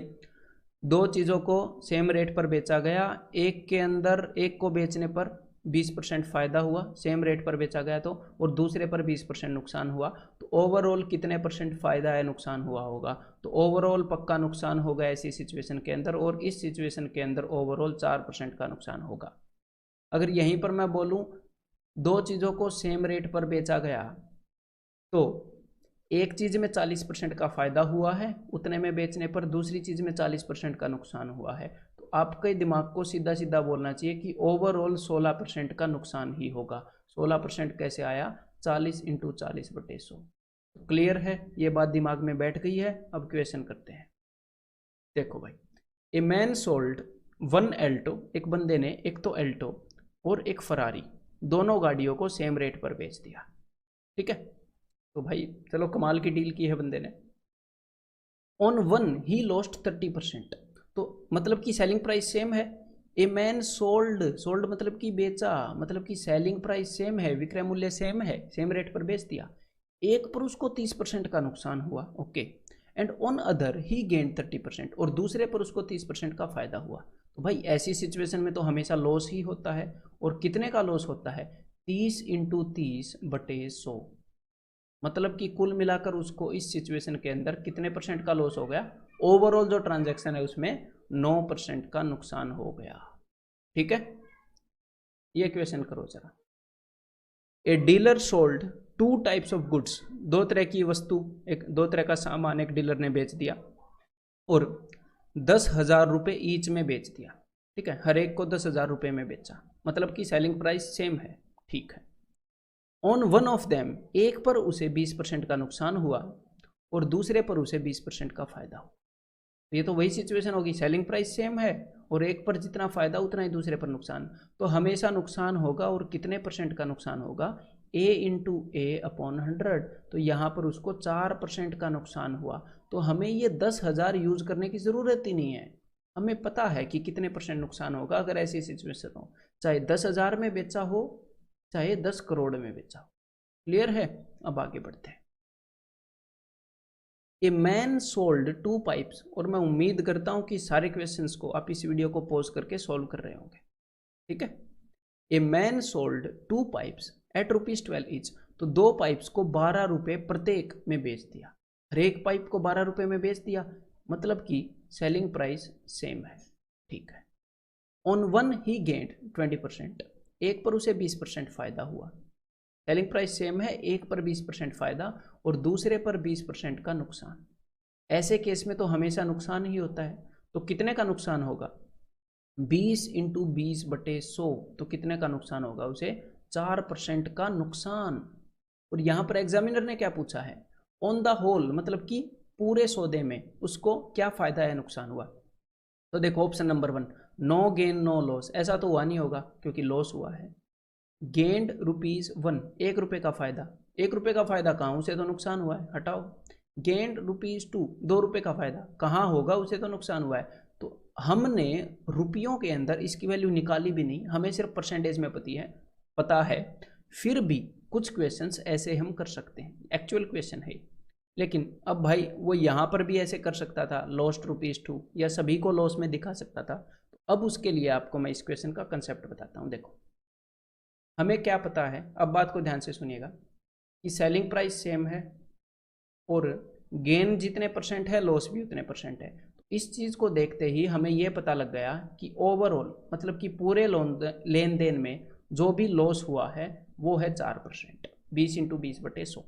दो चीज़ों को सेम रेट पर बेचा गया, एक को बेचने पर 20% फ़ायदा हुआ, सेम रेट पर बेचा गया तो, और दूसरे पर 20% नुकसान हुआ, तो ओवरऑल कितने परसेंट फ़ायदा है, नुकसान हुआ होगा, तो ओवरऑल पक्का नुकसान होगा ऐसी सिचुएशन के अंदर, और इस सिचुएशन के अंदर ओवरऑल 4% का नुकसान होगा। अगर यहीं पर मैं बोलूं दो चीज़ों को सेम रेट पर बेचा गया, तो एक चीज़ में 40% का फ़ायदा हुआ है उतने में बेचने पर, दूसरी चीज़ में 40% का नुकसान हुआ है, तो आपके दिमाग को सीधा सीधा बोलना चाहिए कि ओवरऑल 16% का नुकसान ही होगा। 16% कैसे आया, 40 × 40/100। क्लियर है, ये बात दिमाग में बैठ गई है। अब क्वेश्चन करते हैं। देखो भाई, ए मैन सोल्ड 1 एल्टो, एक बंदे ने एक तो एल्टो और एक फरारी, दोनों गाड़ियों को सेम रेट पर बेच दिया। ठीक है, तो भाई चलो कमाल की डील की है बंदे ने। ऑन वन ही लॉस्ट 30%, तो मतलब कि सेलिंग प्राइस सेम है। ए मैन सोल्ड मतलब कि बेचा, मतलब कि सेलिंग प्राइस सेम है, विक्रय मूल्य सेम है, सेम रेट पर बेच दिया। एक पर उसको 30% का नुकसान हुआ, okay, and on other he gained 30%, और दूसरे पर उसको 30% का फायदा हुआ। तो भाई ऐसी सिचुएशन में तो हमेशा लॉस ही होता है, और कितने का लॉस होता है, 30 × 30/100, मतलब कि कुल मिलाकर उसको इस सिचुएशन के अंदर कितने परसेंट का लॉस हो गया, ओवरऑल जो ट्रांजैक्शन है उसमें 9% का नुकसान हो गया। ठीक है, ये क्वेश्चन करो जरा। A dealer sold 2 types of goods, दो तरह की वस्तु, दो तरह का सामान एक डीलर ने बेच दिया, और 10,000 रुपये ईच में बेच दिया। ठीक है, हर एक को 10,000 रुपये में बेचा, मतलब कि सेलिंग प्राइस सेम है। ठीक है, ऑन वन ऑफ देम, एक पर उसे 20% का नुकसान हुआ और दूसरे पर उसे 20% का फायदा हुआ। ये तो वही सिचुएशन होगी, सेलिंग प्राइस सेम है और एक पर जितना फायदा उतना ही दूसरे पर नुकसान, तो हमेशा नुकसान होगा, और कितने परसेंट का नुकसान होगा, A × A/100, तो यहाँ पर उसको 4% का नुकसान हुआ, तो हमें ये 10,000 यूज करने की ज़रूरत ही नहीं है, हमें पता है कि कितने % नुकसान होगा अगर ऐसी सिचुएशन हो, चाहे 10,000 में बेचा हो चाहे 10 करोड़ में बेचा हो। क्लियर है? अब आगे बढ़ते हैं। ए मैन सोल्ड 2 पाइप्स, और मैं उम्मीद करता हूं कि सारे क्वेश्चंस को आप इस वीडियो को पॉज करके सॉल्व कर रहे होंगे। ठीक है। A man sold 2 pipes at ₹12 each, तो 2 पाइप्स को 12 रुपए प्रत्येक में बेच दिया। हर एक पाइप को 12 रुपए में बेच दिया, मतलब कि सेलिंग प्राइस सेम है। ठीक है। ऑन वन ही गेंड 20%, एक पर उसे 20% फायदा हुआ। सेलिंग प्राइस सेम है, एक पर 20% फायदा और दूसरे पर 20% का नुकसान। ऐसे केस में तो हमेशा नुकसान ही होता है। तो कितने का नुकसान होगा? 20 × 20/100, तो कितने का नुकसान होगा उसे? 4% का नुकसान। और यहां पर एग्जामिनर ने क्या पूछा है? ऑन द होल, मतलब कि पूरे सौदे में उसको क्या फायदा है, नुकसान हुआ। तो देखो option number 1, no gain no loss, ऐसा तो हुआ नहीं होगा क्योंकि लॉस हुआ है। गेंड ₹1, 1 रुपये का फायदा, 1 रुपये का फायदा कहाँ, उसे तो नुकसान हुआ है, हटाओ। गेंड ₹2, 2 रुपये का फायदा कहाँ होगा, उसे तो नुकसान हुआ है। तो हमने रुपयों के अंदर इसकी वैल्यू निकाली भी नहीं, हमें सिर्फ परसेंटेज में पता है। फिर भी कुछ क्वेश्चंस ऐसे हम कर सकते हैं, एक्चुअल क्वेश्चन है। लेकिन अब भाई वो यहाँ पर भी ऐसे कर सकता था, लॉस्ट ₹2, या सभी को लॉस में दिखा सकता था। तो अब उसके लिए आपको मैं इस क्वेश्चन का कंसेप्ट बताता हूँ। देखो हमें क्या पता है, अब बात को ध्यान से सुनिएगा, कि सेलिंग प्राइस सेम है और गेन जितने % है लॉस भी उतने % है। तो इस चीज़ को देखते ही हमें यह पता लग गया कि ओवरऑल, मतलब कि पूरे लेन देन में जो भी लॉस हुआ है वो है 4%, 20 × 20/100।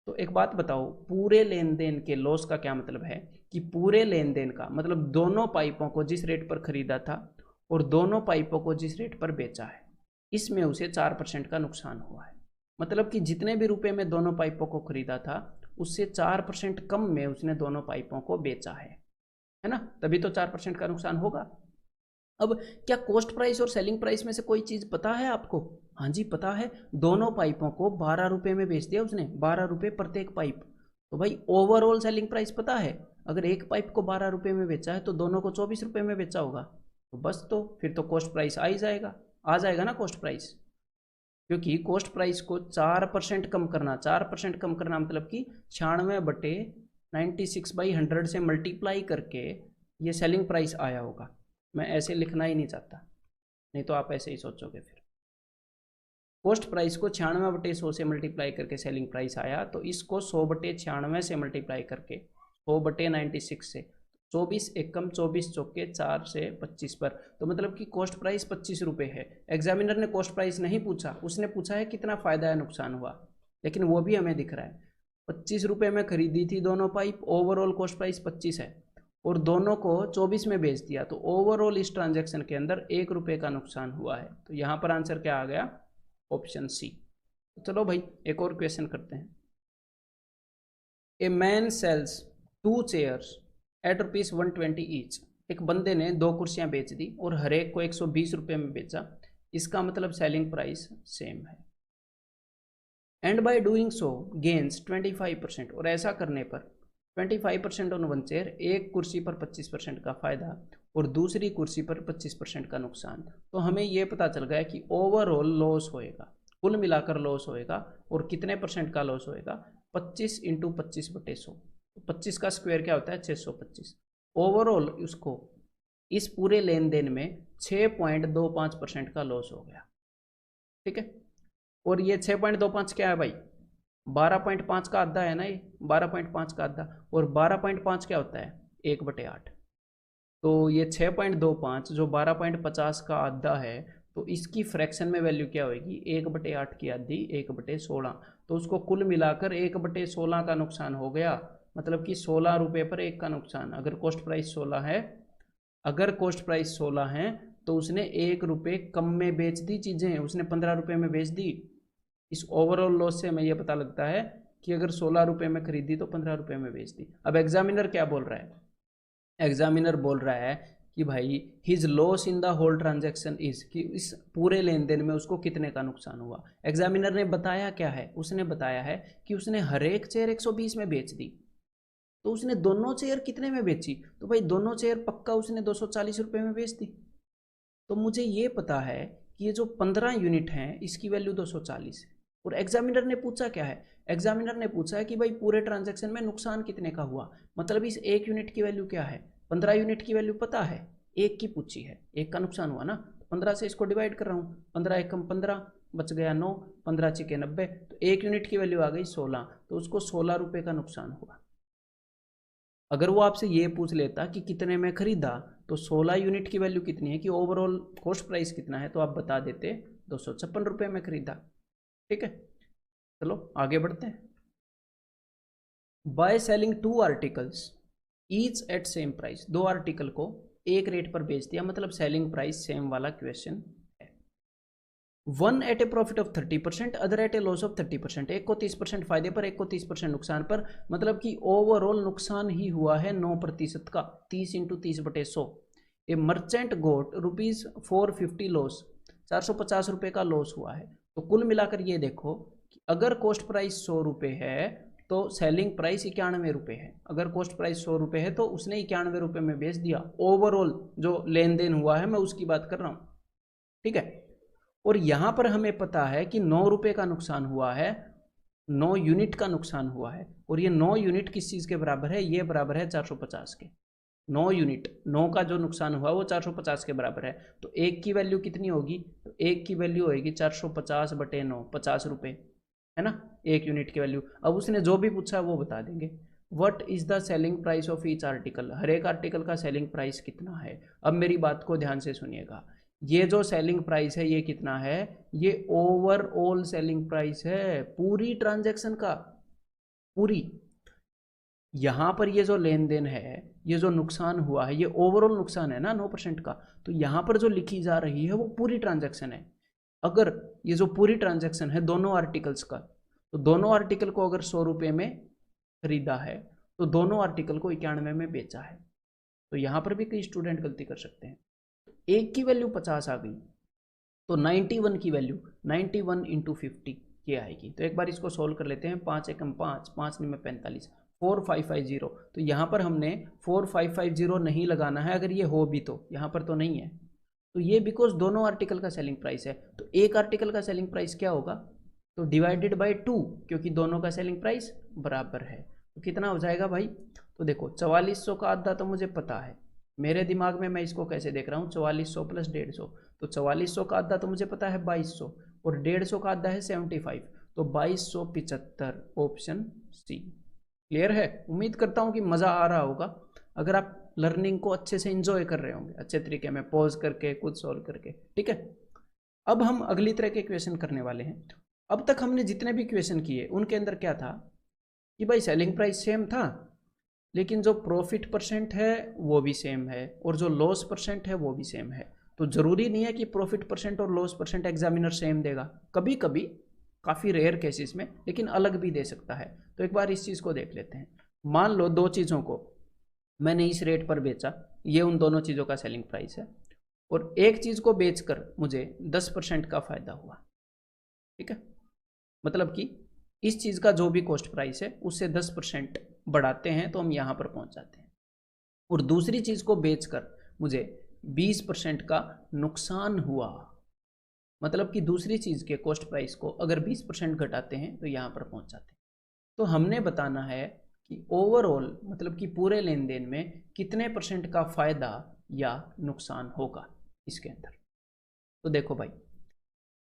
तो एक बात बताओ, पूरे लेन देन के लॉस का क्या मतलब है? कि पूरे लेन देन का मतलब दोनों पाइपों को जिस रेट पर खरीदा था और दोनों पाइपों को जिस रेट पर बेचा है, इसमें उसे 4% का नुकसान हुआ है। मतलब कि जितने भी रुपए में दोनों पाइपों को खरीदा था उससे 4% कम में उसने दोनों पाइपों को बेचा है ना? तभी तो 4% का नुकसान होगा। अब क्या कॉस्ट प्राइस और सेलिंग प्राइस में से कोई चीज पता है आपको? हाँ जी पता है, दोनों पाइपों को 12 रुपए में बेच दिया उसने, 12 रुपए प्रत्येक पाइप। तो भाई ओवरऑल सेलिंग प्राइस पता है, अगर एक पाइप को 12 रुपए में बेचा है तो दोनों को 24 रुपए में बेचा होगा। तो बस, तो फिर तो कॉस्ट प्राइस आ जाएगा ना कॉस्ट प्राइस। क्योंकि कॉस्ट प्राइस को 4% कम करना, 4% कम करना मतलब कि 96/96/100 से मल्टीप्लाई करके ये सेलिंग प्राइस आया होगा। मैं ऐसे लिखना ही नहीं चाहता, नहीं तो आप ऐसे ही सोचोगे। फिर कॉस्ट प्राइस को 96/100 से मल्टीप्लाई करके सेलिंग प्राइस आया, तो इसको 100/96 से मल्टीप्लाई करके 100/96 से 24 एकम 24 चौके 4 से 25 पर, तो मतलब कि कॉस्ट प्राइस 25 रुपये है। एग्जामिनर ने कॉस्ट प्राइस नहीं पूछा, उसने पूछा है कितना फायदा है नुकसान हुआ, लेकिन वो भी हमें दिख रहा है। 25 रुपये में खरीदी थी दोनों पाइप, ओवरऑल कॉस्ट प्राइस 25 है और दोनों को 24 में बेच दिया, तो ओवरऑल इस ट्रांजैक्शन के अंदर 1 रुपये का नुकसान हुआ है। तो यहाँ पर आंसर क्या आ गया? Option C. तो चलो भाई एक और क्वेश्चन करते हैं। A man sells 2 chairs at ₹120 each, एक बंदे ने 2 कुर्सियां बेच दी और हर एक को 120 रुपये में बेचा, इसका मतलब सेलिंग प्राइस सेम है। And by doing so gains 25%, और ऐसा करने पर 25% ऑन वन चेयर, एक कुर्सी पर 25% का फायदा और दूसरी कुर्सी पर 25% का नुकसान। तो हमें यह पता चल गया कि ओवरऑल लॉस होएगा, कुल मिलाकर लॉस होएगा, और कितने % का लॉस होएगा? 25 × 25/100, 25 का स्क्वायर क्या होता है? 625। ओवरऑल उसको इस पूरे लेन देन में 6.25% का लॉस हो गया। ठीक है। और ये 6.25 क्या है भाई? 12.5 का आधा है ना, ये 12.5 का आधा, और 12.5 क्या होता है? 1/8। तो ये 6.25 जो 12.50 का आधा है, तो इसकी फ्रैक्शन में वैल्यू क्या होगी? 1/8 की आधी, 1/16। तो उसको कुल मिलाकर 1/16 का नुकसान हो गया, मतलब कि 16 रुपये पर एक का नुकसान। अगर कॉस्ट प्राइस 16 है तो उसने 1 रुपये कम में बेच दी चीज़ें, उसने 15 रुपये में बेच दी। इस ओवरऑल लॉस से हमें यह पता लगता है कि अगर 16 रुपये में खरीदी तो 15 रुपये में बेच दी। अब एग्जामिनर क्या बोल रहा है? एग्जामिनर बोल रहा है कि भाई his loss in the whole transaction is, कि इस पूरे लेन देन में उसको कितने का नुकसान हुआ। एग्जामिनर ने बताया क्या है? उसने बताया है कि उसने हर एक चेयर 120 में बेच दी। तो उसने दोनों चेयर कितने में बेची, तो भाई दोनों चेयर पक्का उसने 240 रुपये में बेच दी। तो मुझे ये पता है कि ये जो 15 यूनिट हैं इसकी वैल्यू 240 है। और एग्जामिनर ने पूछा क्या है, एग्जामिनर ने पूछा है कि भाई पूरे ट्रांजैक्शन में नुकसान कितने का हुआ, मतलब इस एक यूनिट की वैल्यू क्या है, 15 यूनिट की वैल्यू पता है, एक की पूछी है, एक का नुकसान हुआ ना, 15 से इसको डिवाइड कर रहा हूँ, 15 एकम 15 बच गया 9, 15 छिके 90, तो एक यूनिट की वैल्यू आ गई 16, तो उसको 16 रुपये का नुकसान हुआ। अगर वो आपसे ये पूछ लेता कि कितने में खरीदा, तो 16 यूनिट की वैल्यू कितनी है कि ओवरऑल कॉस्ट प्राइस कितना है, तो आप बता देते 256 रुपये में खरीदा। ठीक है, चलो आगे बढ़ते हैं। By selling 2 articles each at same price, 2 article को एक रेट पर बेच दिया, मतलब सेलिंग प्राइस सेम वाला क्वेश्चन है। One at a profit of 30%, other at a loss of 30%, एक को 30% फायदे पर, एक को 30% नुकसान पर, मतलब कि ओवरऑल नुकसान ही हुआ है 9% का, 30 into 30/100। A merchant got ₹450 loss, 450 रुपये का लॉस हुआ है। तो कुल मिलाकर ये देखो कि अगर कॉस्ट प्राइस 100 रुपये है तो सेलिंग प्राइस 91 रुपये है। अगर कॉस्ट प्राइस 100 रुपये है तो उसने 91 रुपये में बेच दिया। ओवरऑल जो लेन देन हुआ है मैं उसकी बात कर रहा हूँ। ठीक है, और यहां पर हमें पता है कि 9 रुपये का नुकसान हुआ है, 9 यूनिट का नुकसान हुआ है, और ये 9 यूनिट किस चीज़ के बराबर है, ये बराबर है 450 के। 9 यूनिट, 9 का जो नुकसान हुआ वो 450 के बराबर है। तो एक की वैल्यू कितनी होगी, तो एक की वैल्यू होगी 450/9, 50 रुपये, है ना, एक यूनिट की वैल्यू। अब उसने जो भी पूछा वो बता देंगे। What is the selling price of each article, हर एक आर्टिकल का सेलिंग प्राइस कितना है। अब मेरी बात को ध्यान से सुनिएगा, ये जो सेलिंग प्राइस है ये कितना है, ये ओवरऑल सेलिंग प्राइस है पूरी ट्रांजैक्शन का, पूरी। यहां पर ये जो लेन देन है, ये जो नुकसान हुआ है, ये ओवरऑल नुकसान है ना 9% का, तो यहां पर जो लिखी जा रही है वो पूरी ट्रांजैक्शन है। अगर ये जो पूरी ट्रांजैक्शन है दोनों आर्टिकल्स का, तो दोनों आर्टिकल को अगर 100 रुपये में खरीदा है तो दोनों आर्टिकल को 91 में बेचा है। तो यहां पर भी कई स्टूडेंट गलती कर सकते हैं। एक की वैल्यू 50 आ गई, तो 91 की वैल्यू 91 इंटू 50 ये आएगी। तो एक बार इसको सोल्व कर लेते हैं, 5 एकम 5, 5 में 45, 4550। तो यहाँ पर हमने 4550 नहीं लगाना है, अगर ये हो भी तो, यहाँ पर तो नहीं है। तो ये बिकॉज दोनों आर्टिकल का सेलिंग प्राइस है, तो एक आर्टिकल का सेलिंग प्राइस क्या होगा, तो डिवाइडेड बाय 2, क्योंकि दोनों का सेलिंग प्राइस बराबर है। तो कितना हो जाएगा भाई, तो देखो 4400 का आधा तो मुझे पता है, मेरे दिमाग में मैं इसको कैसे देख रहा हूँ, 4400 प्लस 150, तो 4400 का आधा तो मुझे पता है 2200, और 150 का आधा है 75, तो 2275, ऑप्शन सी। क्लियर है, उम्मीद करता हूँ कि मज़ा आ रहा होगा, अगर आप लर्निंग को अच्छे से एंजॉय कर रहे होंगे, अच्छे तरीके में पॉज करके खुद सॉल्व करके। ठीक है, अब हम अगली तरह के क्वेश्चन करने वाले हैं। अब तक हमने जितने भी क्वेश्चन किए उनके अंदर क्या था कि भाई सेलिंग प्राइस सेम था, लेकिन जो प्रॉफिट परसेंट है वो भी सेम है, और जो लॉस परसेंट है वो भी सेम है। तो ज़रूरी नहीं है कि प्रॉफिट परसेंट और लॉस परसेंट एग्जामिनर सेम देगा, कभी कभी काफ़ी रेयर केसेस में, लेकिन अलग भी दे सकता है। तो एक बार इस चीज़ को देख लेते हैं। मान लो दो चीज़ों को मैंने इस रेट पर बेचा, ये उन दोनों चीज़ों का सेलिंग प्राइस है, और एक चीज़ को बेचकर मुझे 10% का फ़ायदा हुआ। ठीक है, मतलब कि इस चीज़ का जो भी कॉस्ट प्राइस है उससे 10% बढ़ाते हैं तो हम यहाँ पर पहुँच जाते हैं, और दूसरी चीज़ को बेचकर मुझे 20% का नुकसान हुआ, मतलब कि दूसरी चीज़ के कॉस्ट प्राइस को अगर 20% घटाते हैं तो यहाँ पर पहुँच जाते हैं। तो हमने बताना है कि ओवरऑल मतलब कि पूरे लेन देन में कितने % का फ़ायदा या नुकसान होगा इसके अंदर। तो देखो भाई,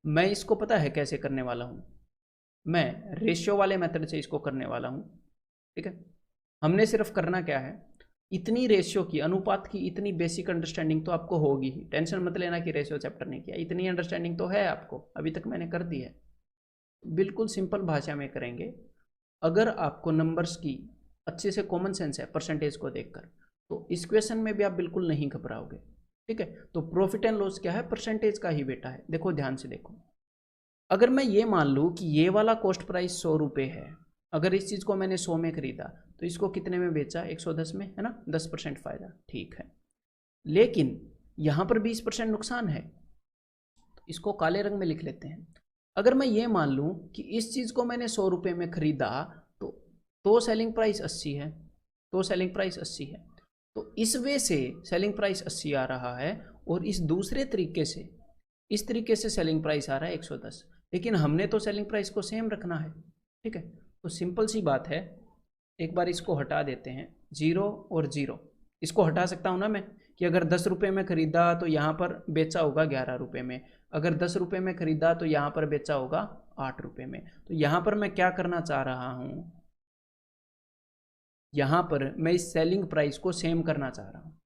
मैं इसको पता है कैसे करने वाला हूँ, मैं रेशियो वाले मेथड से इसको करने वाला हूँ। ठीक है, हमने सिर्फ करना क्या है, इतनी रेशियो की, अनुपात की इतनी बेसिक अंडरस्टैंडिंग तो आपको होगी ही, टेंशन मत लेना कि रेशियो चैप्टर नहीं किया, इतनी अंडरस्टैंडिंग तो है आपको, अभी तक मैंने कर दी है। बिल्कुल सिंपल भाषा में करेंगे। अगर आपको नंबर्स की अच्छे से कॉमन सेंस है परसेंटेज को देखकर, तो इस क्वेश्चन में भी आप बिल्कुल नहीं घबराओगे। ठीक है, तो प्रॉफिट एंड लॉस क्या है, परसेंटेज का ही बेटा है। देखो ध्यान से देखो, अगर मैं ये मान लूँ कि ये वाला कॉस्ट प्राइस 100 रुपये है, अगर इस चीज़ को मैंने 100 में खरीदा तो इसको कितने में बेचा, 110 में, है ना, 10% फायदा। ठीक है, लेकिन यहाँ पर 20% नुकसान है, तो इसको काले रंग में लिख लेते हैं। अगर मैं ये मान लूँ कि इस चीज़ को मैंने 100 रुपये में खरीदा तो सेलिंग प्राइस 80 है, तो सेलिंग प्राइस 80 है। तो इस वे से सेलिंग प्राइस 80 आ रहा है और इस दूसरे तरीके से, इस तरीके से सेलिंग प्राइस आ रहा है 110। लेकिन हमने तो सेलिंग प्राइस को सेम रखना है, ठीक है। तो सिंपल सी बात है, एक बार इसको हटा देते हैं, 0 और 0 इसको हटा सकता हूँ ना मैं, कि अगर 10 रुपये में खरीदा तो यहाँ पर बेचा होगा 11 रुपये में, अगर 10 रुपये में खरीदा तो यहाँ पर बेचा होगा 8 रुपये में। तो यहाँ पर मैं क्या करना चाह रहा हूँ, यहाँ पर मैं इस सेलिंग प्राइस को सेम करना चाह रहा हूँ।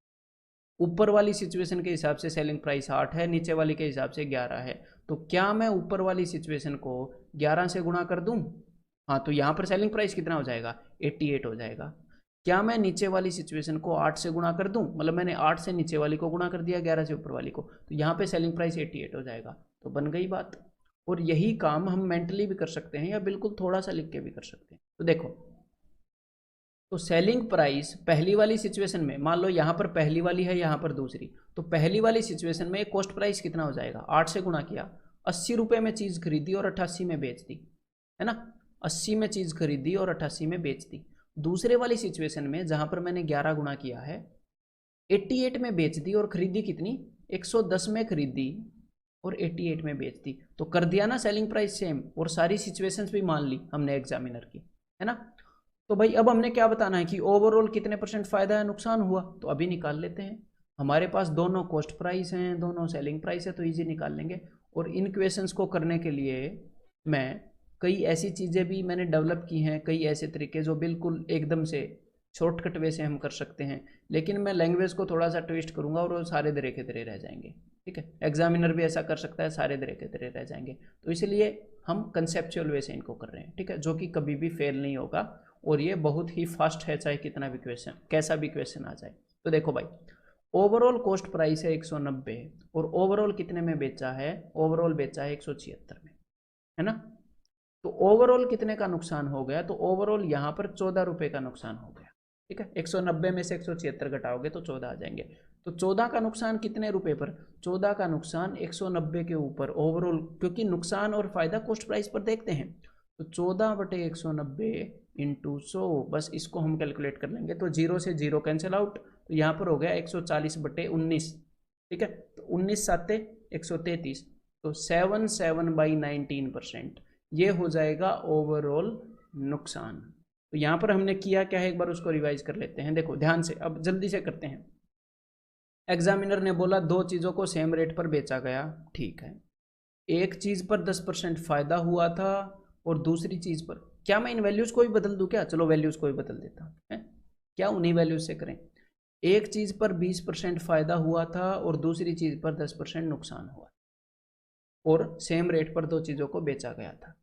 ऊपर वाली सिचुएशन के हिसाब से सेलिंग प्राइस 8 है, नीचे वाली के हिसाब से 11 है। तो क्या मैं ऊपर वाली सिचुएशन को 11 से गुणा कर दूं? हाँ, तो यहाँ पर सेलिंग प्राइस कितना हो जाएगा, 88 हो जाएगा। क्या मैं नीचे वाली सिचुएशन को 8 से गुणा कर दूं, मतलब मैंने 8 से नीचे वाली को गुणा कर दिया 11 से ऊपर वाली को, तो यहाँ पे सेलिंग प्राइस 88 हो जाएगा। तो बन गई बात। और यही काम हम मेंटली भी कर सकते हैं या बिल्कुल थोड़ा सा लिख के भी कर सकते हैं। तो देखो, तो सेलिंग प्राइस पहली वाली सिचुएशन में, मान लो यहाँ पर पहली वाली है, यहाँ पर दूसरी, तो पहली वाली सिचुएशन में कॉस्ट प्राइस कितना हो जाएगा, 8 से गुणा किया, 80 रुपये में चीज़ खरीदी और 88 में बेच दी, है ना। 80 में चीज़ खरीदी और 88 में बेच दी। दूसरे वाली सिचुएशन में जहाँ पर मैंने 11 गुणा किया है, 88 में बेच दी और खरीदी कितनी, 110 में खरीदी और 88 में बेच दी। तो कर दिया ना सेलिंग प्राइस सेम, और सारी सिचुएशंस भी मान ली हमने एग्जामिनर की, है ना। तो भाई अब हमने क्या बताना है कि ओवरऑल कितने परसेंट फायदा है, नुकसान हुआ, तो अभी निकाल लेते हैं। हमारे पास दोनों कॉस्ट प्राइस हैं, दोनों सेलिंग प्राइस है, तो इजी निकाल लेंगे। और इन क्वेश्चंस को करने के लिए मैं कई ऐसी चीज़ें भी मैंने डेवलप की हैं, कई ऐसे तरीके जो बिल्कुल एकदम से शॉर्टकट वे से हम कर सकते हैं, लेकिन मैं लैंग्वेज को थोड़ा सा ट्विस्ट करूंगा और वो सारे दरे के दरे रह जाएंगे, ठीक है। एग्जामिनर भी ऐसा कर सकता है, सारे दरे के दरे रह जाएंगे। तो इसलिए हम कंसेप्चुअल वे से इनको कर रहे हैं, ठीक है, जो कि कभी भी फेल नहीं होगा और ये बहुत ही फास्ट है, चाहे कितना भी क्वेश्चन, कैसा भी क्वेश्चन आ जाए। तो देखो भाई, ओवरऑल कॉस्ट प्राइस है 190 और ओवरऑल कितने में बेचा है, ओवरऑल बेचा है 176 में, है ना। तो ओवरऑल कितने का नुकसान हो गया, तो ओवरऑल यहाँ पर 14 रुपये का नुकसान हो गया, ठीक है। 190 में से 176 घटाओगे तो 14 आ जाएंगे। तो 14 का नुकसान कितने रुपए पर, 14 का नुकसान 190 के ऊपर ओवरऑल, क्योंकि नुकसान और फायदा कॉस्ट प्राइस पर देखते हैं। तो 14/190 इंटू 100, बस इसको हम कैलकुलेट कर लेंगे। तो 0 से 0 कैंसिल आउट, तो यहाँ पर हो गया 140/19, ठीक है। तो 19 7 133, तो 77/19% ये हो जाएगा ओवरऑल नुकसान। तो यहाँ पर हमने किया क्या है, एक बार उसको रिवाइज कर लेते हैं। देखो ध्यान से, अब जल्दी से करते हैं। एग्जामिनर ने बोला 2 चीज़ों को सेम रेट पर बेचा गया, ठीक है। एक चीज़ पर 10% फायदा हुआ था और दूसरी चीज़ पर, क्या मैं इन वैल्यूज़ को भी बदल दूँ क्या, चलो वैल्यूज़ को भी बदल देता हूँ, है क्या, उन्हीं वैल्यूज से करें। एक चीज़ पर 20% फायदा हुआ था और दूसरी चीज़ पर 10% नुकसान हुआ और सेम रेट पर 2 चीज़ों को बेचा गया था।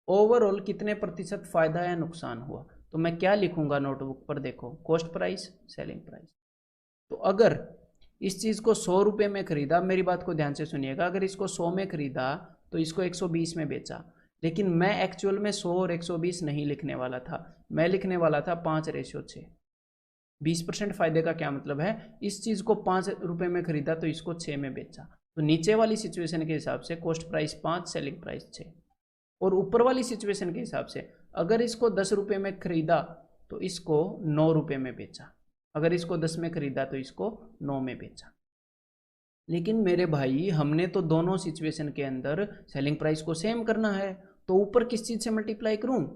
ओवरऑल कितने प्रतिशत फायदा या नुकसान हुआ, तो मैं क्या लिखूंगा नोटबुक पर, देखो कॉस्ट प्राइस सेलिंग प्राइस। तो अगर इस चीज़ को 100 रुपये में खरीदा, मेरी बात को ध्यान से सुनिएगा, अगर इसको 100 में खरीदा तो इसको 120 में बेचा, लेकिन मैं एक्चुअल में 100 और 120 नहीं लिखने वाला था, मैं लिखने वाला था 5:6। 20% फायदे का क्या मतलब है, इस चीज़ को 5 रुपये में खरीदा तो इसको 6 में बेचा। तो नीचे वाली सिचुएशन के हिसाब से कॉस्ट प्राइस 5, सेलिंग प्राइस 6। और ऊपर वाली सिचुएशन के हिसाब से अगर इसको 10 रुपये में खरीदा तो इसको 9 रुपये में बेचा, अगर इसको 10 में खरीदा तो इसको 9 में बेचा। लेकिन मेरे भाई हमने तो दोनों सिचुएशन के अंदर सेलिंग प्राइस को सेम करना है, तो ऊपर किस चीज़ से मल्टीप्लाई करूं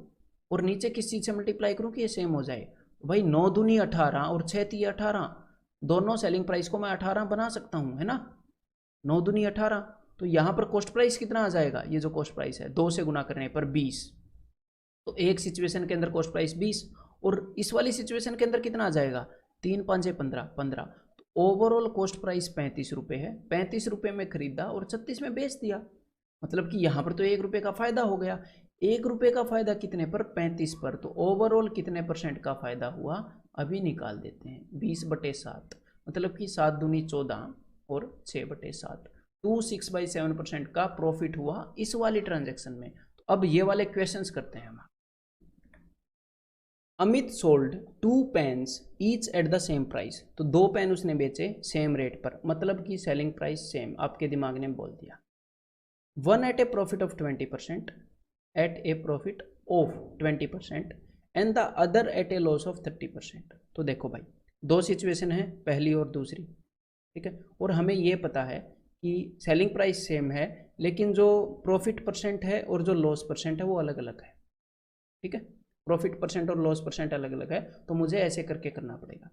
और नीचे किस चीज़ से मल्टीप्लाई करूं कि ये सेम हो जाए। तो भाई 9 दूनी 18 और 6 3 18, दोनों सेलिंग प्राइस को मैं 18 बना सकता हूँ, है ना। 9 दूनी 18, तो यहाँ पर कॉस्ट प्राइस कितना आ जाएगा, ये जो कॉस्ट प्राइस है 2 से गुना करने पर 20। तो एक सिचुएशन के अंदर कॉस्ट प्राइस 20 और इस वाली सिचुएशन के अंदर कितना आ जाएगा, 3 5 15। तो ओवरऑल कॉस्ट प्राइस 35 रुपये है, 35 रुपये में खरीदा और 36 में बेच दिया, मतलब कि यहाँ पर तो 1 रुपये का फायदा हो गया। 1 रुपये का फायदा कितने पर, 35 पर। तो ओवरऑल कितने % का फायदा हुआ, अभी निकाल देते हैं, 20/7, मतलब कि 7 दूनी 14 और 6/7, 26/7% का प्रॉफिट हुआ इस वाली ट्रांजैक्शन में। तो अब ये वाले क्वेश्चंस करते हैं हम। Amit sold 2 pens each at the same price, तो 2 पेन उसने बेचे सेम रेट पर, मतलब कि सेलिंग प्राइस सेम, आपके दिमाग ने बोल दिया। 1 at a profit of 20%, at a profit of 20%, and the other at a loss of 30%। तो देखो भाई, दो सिचुएशन है, पहली और दूसरी, ठीक है। और हमें ये पता है कि सेलिंग प्राइस सेम है, लेकिन जो प्रॉफिट परसेंट है और जो लॉस परसेंट है वो अलग अलग है, ठीक है। प्रॉफिट परसेंट और लॉस परसेंट अलग अलग है, तो मुझे ऐसे करके करना पड़ेगा।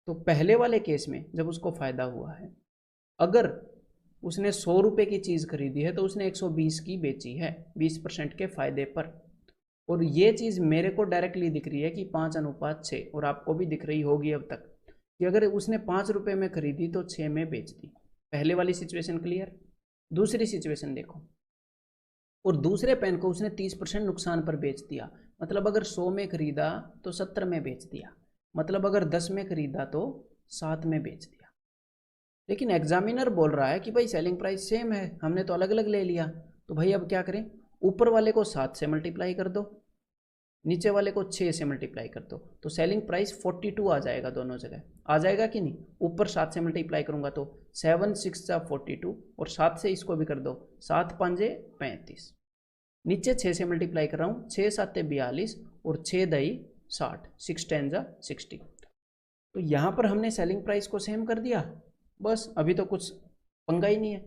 तो पहले वाले केस में जब उसको फायदा हुआ है, अगर उसने 100 रुपये की चीज़ खरीदी है तो उसने 120 की बेची है 20% के फायदे पर। और ये चीज़ मेरे को डायरेक्टली दिख रही है कि 5:6, और आपको भी दिख रही होगी अब तक कि अगर उसने 5 रुपये में खरीदी तो 6 में बेच दी। पहले वाली सिचुएशन क्लियर। दूसरी सिचुएशन देखो, और दूसरे पेन को उसने 30% नुकसान पर बेच दिया। मतलब अगर 100 में खरीदा तो 70 में बेच दिया, मतलब अगर 10 में खरीदा तो 7 में बेच दिया। लेकिन एग्जामिनर बोल रहा है कि भाई सेलिंग प्राइस सेम है, हमने तो अलग अलग ले लिया। तो भाई अब क्या करें, ऊपर वाले को 7 से मल्टीप्लाई कर दो, नीचे वाले को 6 से मल्टीप्लाई कर दो, तो सेलिंग प्राइस 42 आ जाएगा। दोनों जगह आ जाएगा कि नहीं। ऊपर 7 से मल्टीप्लाई करूंगा तो 7 6 42, और 7 से इसको भी कर दो, 7 5 35। नीचे 6 से मल्टीप्लाई कर रहा हूँ, 6 7 42 और 6 दही 60, 6 10 60। तो यहाँ पर हमने सेलिंग प्राइस को सेम कर दिया, बस अभी तो कुछ पंगा ही नहीं है।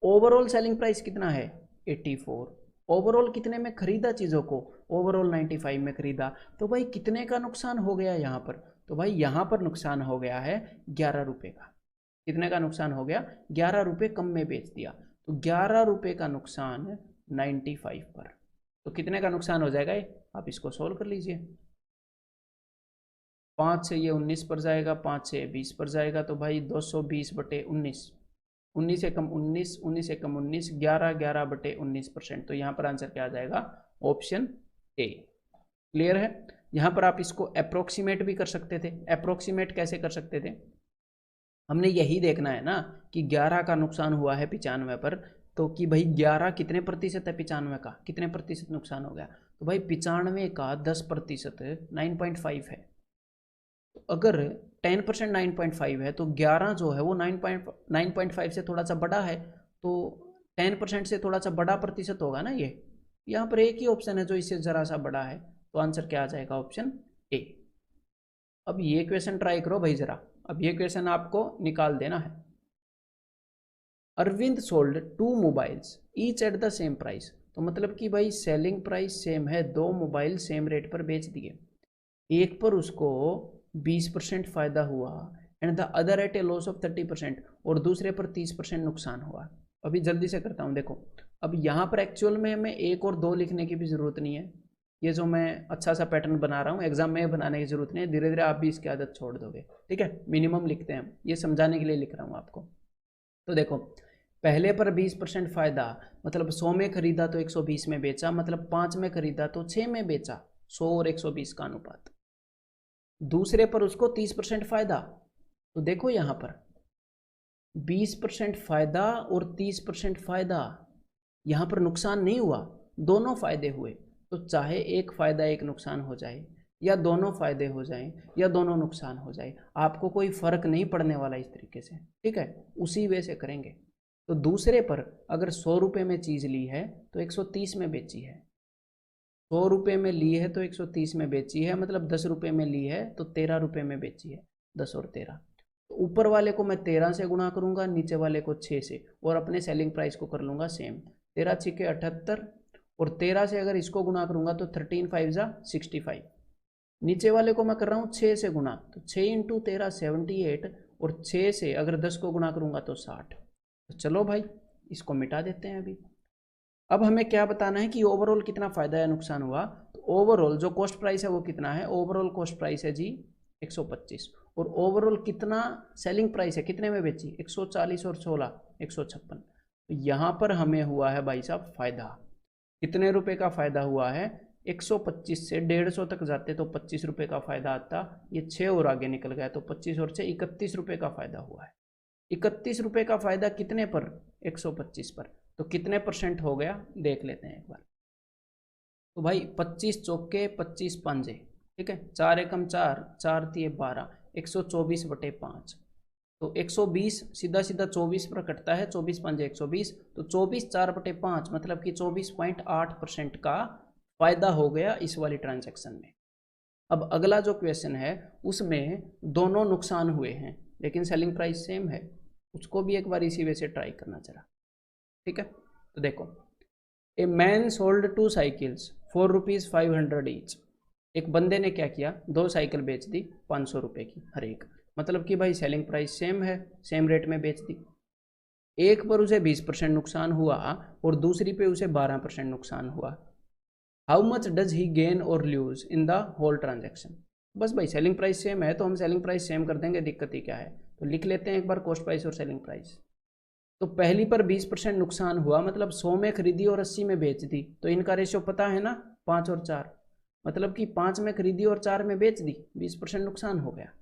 ओवरऑल सेलिंग प्राइस कितना है 84। ओवरऑल कितने में खरीदा चीज़ों को, ओवरऑल 95 में खरीदा। तो भाई कितने का नुकसान हो गया यहाँ पर, तो भाई यहाँ पर नुकसान हो गया है 11 रुपये का। कितने का नुकसान हो गया, 11 रुपये कम में बेच दिया। तो 11 रुपये का नुकसान 95 पर, तो कितने का नुकसान हो जाएगा ये, आप इसको सोल्व कर लीजिए। 5 से ये 19 पर जाएगा, 5 से 20 पर जाएगा, तो भाई 220/19, 19 से कम 19, 19 से कम 19, 11 11/19%। तो यहाँ पर आंसर क्या आ जाएगा, ऑप्शन ए। क्लियर है। यहाँ पर आप इसको अप्रोक्सीमेट भी कर सकते थे। अप्रोक्सीमेट कैसे कर सकते थे, हमने यही देखना है ना कि 11 का नुकसान हुआ है 95 पर, तो कि भाई 11 कितने प्रतिशत है 95 का, कितने प्रतिशत नुकसान हो गया। तो भाई 95 का 10% 9.5 है। तो अगर 10% 9.5 है, तो 11 जो है वो 9.5 से थोड़ा सा बड़ा है, तो 10% से थोड़ा सा बड़ा प्रतिशत होगा ना ये। यहाँ पर एक ही ऑप्शन है जो इससे ज़रा सा बड़ा है, तो आंसर क्या आ जाएगा, ऑप्शन ए। अब ये क्वेश्चन ट्राई करो भाई ज़रा, अब ये क्वेश्चन आपको निकाल देना है। Arvind sold 2 mobiles each at the same price. तो मतलब कि भाई सेलिंग प्राइस सेम है, 2 मोबाइल सेम रेट पर बेच दिए। एक पर उसको 20% फायदा हुआ and the other at a loss of 30%, और दूसरे पर 30% नुकसान हुआ। अभी जल्दी से करता हूँ देखो। अब यहाँ पर एक्चुअल में हमें 1 और 2 लिखने की भी ज़रूरत नहीं है। ये जो मैं अच्छा सा पैटर्न बना रहा हूँ, एग्जाम में बनाने की जरूरत नहीं है, धीरे धीरे आप भी इसकी आदत छोड़ दोगे, ठीक है। मिनिमम लिखते हैं हम, ये समझाने के लिए लिख रहा हूँ आपको। तो देखो, पहले पर 20% फायदा, मतलब 100 में खरीदा तो 120 में बेचा, मतलब 5 में खरीदा तो 6 में बेचा, 100 और 120 का अनुपात। दूसरे पर उसको 30% फायदा, तो देखो यहाँ पर 20% फायदा और 30% फायदा, यहाँ पर नुकसान नहीं हुआ, दोनों फायदे हुए। तो चाहे एक फायदा एक नुकसान हो जाए, या दोनों फायदे हो जाएं, या दोनों नुकसान हो जाए, आपको कोई फर्क नहीं पड़ने वाला इस तरीके से, ठीक है। उसी वे से करेंगे। तो दूसरे पर अगर 100 रुपये में चीज़ ली है तो 130 में बेची है, 100 रुपये में ली है तो 130 में बेची है, मतलब 10 रुपये में ली है तो 13 रुपये में बेची है। 10 और 13, तो ऊपर वाले को मैं 13 से गुणा करूंगा, नीचे वाले को 6 से, और अपने सेलिंग प्राइस को कर लूंगा सेम। 13 6 78, और 13 से अगर इसको गुणा करूंगा तो 13 5 65। नीचे वाले को मैं कर रहा हूँ 6 से गुणा, तो 6 × 13 78, और 6 से अगर 10 को गुणा करूंगा तो 60। तो चलो भाई इसको मिटा देते हैं अभी। अब हमें क्या बताना है कि ओवरऑल कितना फायदा या नुकसान हुआ। तो ओवरऑल जो कॉस्ट प्राइस है वो कितना है, ओवरऑल कॉस्ट प्राइस है जी 125, और ओवरऑल कितना सेलिंग प्राइस है, कितने में बेची, 140 और 16 156। तो यहाँ पर हमें हुआ है भाई साहब फायदा। कितने रुपए का फायदा हुआ है, 125 से 150 तक जाते तो 25 रुपये का फायदा आता, ये 6 और आगे निकल गया तो 25 और 6 31 रुपये का फायदा हुआ है। 31 रुपये का फायदा कितने पर, 125 पर, तो कितने परसेंट हो गया देख लेते हैं एक बार। तो भाई 25 चौके 25 पांजे, ठीक है, 4 एकम 4, 4 तिये 12, 124/5। तो 120 सीधा सीधा 24 पर कटता है, 24 पंजे 120, तो 24 4/5, मतलब कि 24.8% का फायदा हो गया इस वाली ट्रांजैक्शन में। अब अगला जो क्वेश्चन है उसमें दोनों नुकसान हुए हैं लेकिन सेलिंग प्राइस सेम है, उसको भी एक बार इसी वे से ट्राई करना चला। ठीक है, तो देखो, ए man sold 2 cycles for ₹500 each. एक बंदे ने क्या किया, 2 साइकिल बेच दी 500 रुपये की हर एक, मतलब कि भाई सेलिंग प्राइस सेम है, सेम रेट में बेच दी। एक पर उसे 20% नुकसान हुआ और दूसरी पे उसे 12% नुकसान हुआ। How much does he gain और lose in the whole transaction. बस भाई सेलिंग प्राइस सेम है तो हम सेलिंग प्राइस सेम कर देंगे, दिक्कत ही क्या है। तो लिख लेते हैं एक बार कॉस्ट प्राइस और सेलिंग प्राइस। तो पहली पर 20% नुकसान हुआ, मतलब 100 में खरीदी और 80 में बेच दी, तो इनका रेशियो पता है ना, 5 और 4, मतलब कि 5 में खरीदी और 4 में बेच दी, 20% नुकसान हो गया।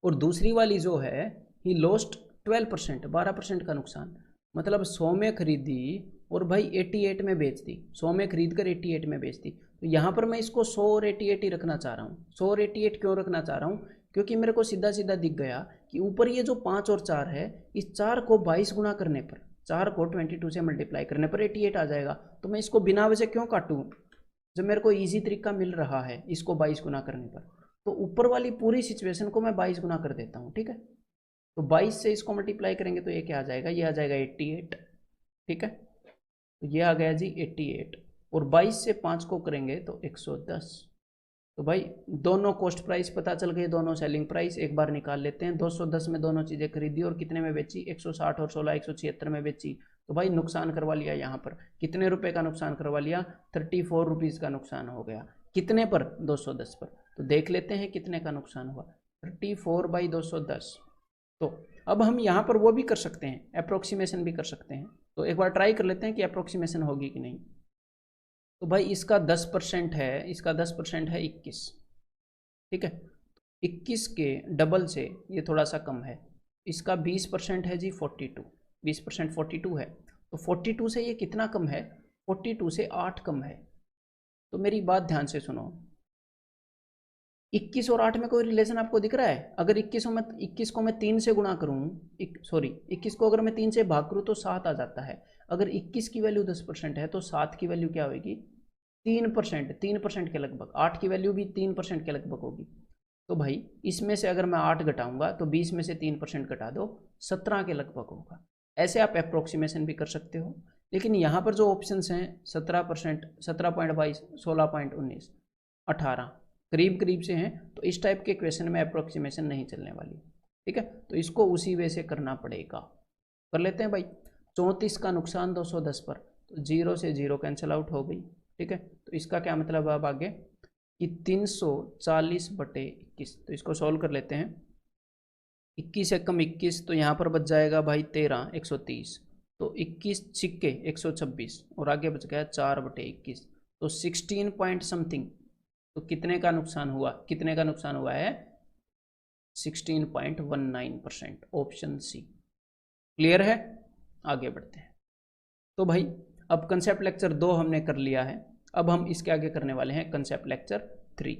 और दूसरी वाली जो है ही लॉस्ट 12%, 12% का नुकसान, मतलब 100 में खरीदी और भाई 88 में बेच दी, 100 में खरीद कर 88 में बेच दी। तो यहाँ पर मैं इसको 100 और 88 ही रखना चाह रहा हूँ। 100 और 88 क्यों रखना चाह रहा हूँ, क्योंकि मेरे को सीधा सीधा दिख गया कि ऊपर ये जो 5 और 4 है, इस 4 को 22 गुना करने पर, 4 को 22 से मल्टीप्लाई करने पर 88 आ जाएगा। तो मैं इसको बिना वजह क्यों काटूँ जब मेरे को ईजी तरीका मिल रहा है इसको 22 गुना करने पर। तो ऊपर वाली पूरी सिचुएशन को मैं 22 गुना कर देता हूँ। ठीक है, तो 22 से इसको मल्टीप्लाई करेंगे तो ये क्या आ जाएगा, ये आ जाएगा 88। ठीक है, तो ये आ गया जी 88, और 22 से 5 को करेंगे तो 110। तो भाई दोनों कॉस्ट प्राइस पता चल गई, दोनों सेलिंग प्राइस एक बार निकाल लेते हैं। 210 में दोनों चीज़ें खरीदी और कितने में बेची, 160 और 16 176 में बेची। तो भाई नुकसान करवा लिया, यहाँ पर कितने रुपए का नुकसान करवा लिया, 34 रुपीज़ का नुकसान हो गया। कितने पर, 210 पर। तो देख लेते हैं कितने का नुकसान हुआ, 34/210। तो अब हम यहाँ पर वो भी कर सकते हैं, अप्रोक्सीमेशन भी कर सकते हैं। तो एक बार ट्राई कर लेते हैं कि अप्रोक्सीमेशन होगी कि नहीं। तो भाई इसका 10% है, इसका 10% है 21। ठीक है, 21 के डबल से ये थोड़ा सा कम है। इसका 20% है जी 42, 20% 42 है। तो 42 से ये कितना कम है, 42 से 8 कम है। तो मेरी बात ध्यान से सुनो, 21 और 8 में कोई रिलेशन आपको दिख रहा है? अगर 21 को मैं 3 से गुणा करूँ, 21 को अगर मैं 3 से भाग करूँ तो 7 आ जाता है। अगर 21 की वैल्यू 10% है तो 7 की वैल्यू क्या होगी, 3%, 3% के लगभग। 8 की वैल्यू भी 3% के लगभग होगी। तो भाई इसमें से अगर मैं 8 घटाऊंगा तो 20 में से 3% घटा दो, 17 के लगभग होगा। ऐसे आप अप्रोक्सीमेशन भी कर सकते हो। लेकिन यहाँ पर जो ऑप्शंस हैं 17%, 17.22, 16.19, 18 करीब करीब से हैं, तो इस टाइप के क्वेश्चन में अप्रोक्सीमेशन नहीं चलने वाली। ठीक है, तो इसको उसी वे से करना पड़ेगा। कर लेते हैं भाई। 34 का नुकसान 210 पर, तो 0 से 0 कैंसिल आउट हो गई। ठीक है, तो इसका क्या मतलब अब आगे कि 340/21। तो इसको सॉल्व कर लेते हैं। 21 से कम 21, तो यहाँ पर बच जाएगा भाई 13, 130। तो 21 छिक्के 126 और आगे बच गया 4/21, तो 16 पॉइंट समथिंग। तो कितने का नुकसान हुआ, कितने का नुकसान हुआ है, 16.19%, ऑप्शन सी। क्लियर है, आगे बढ़ते हैं। तो भाई अब कंसेप्ट लेक्चर 2 हमने कर लिया है, अब हम इसके आगे करने वाले हैं कंसेप्ट लेक्चर 3।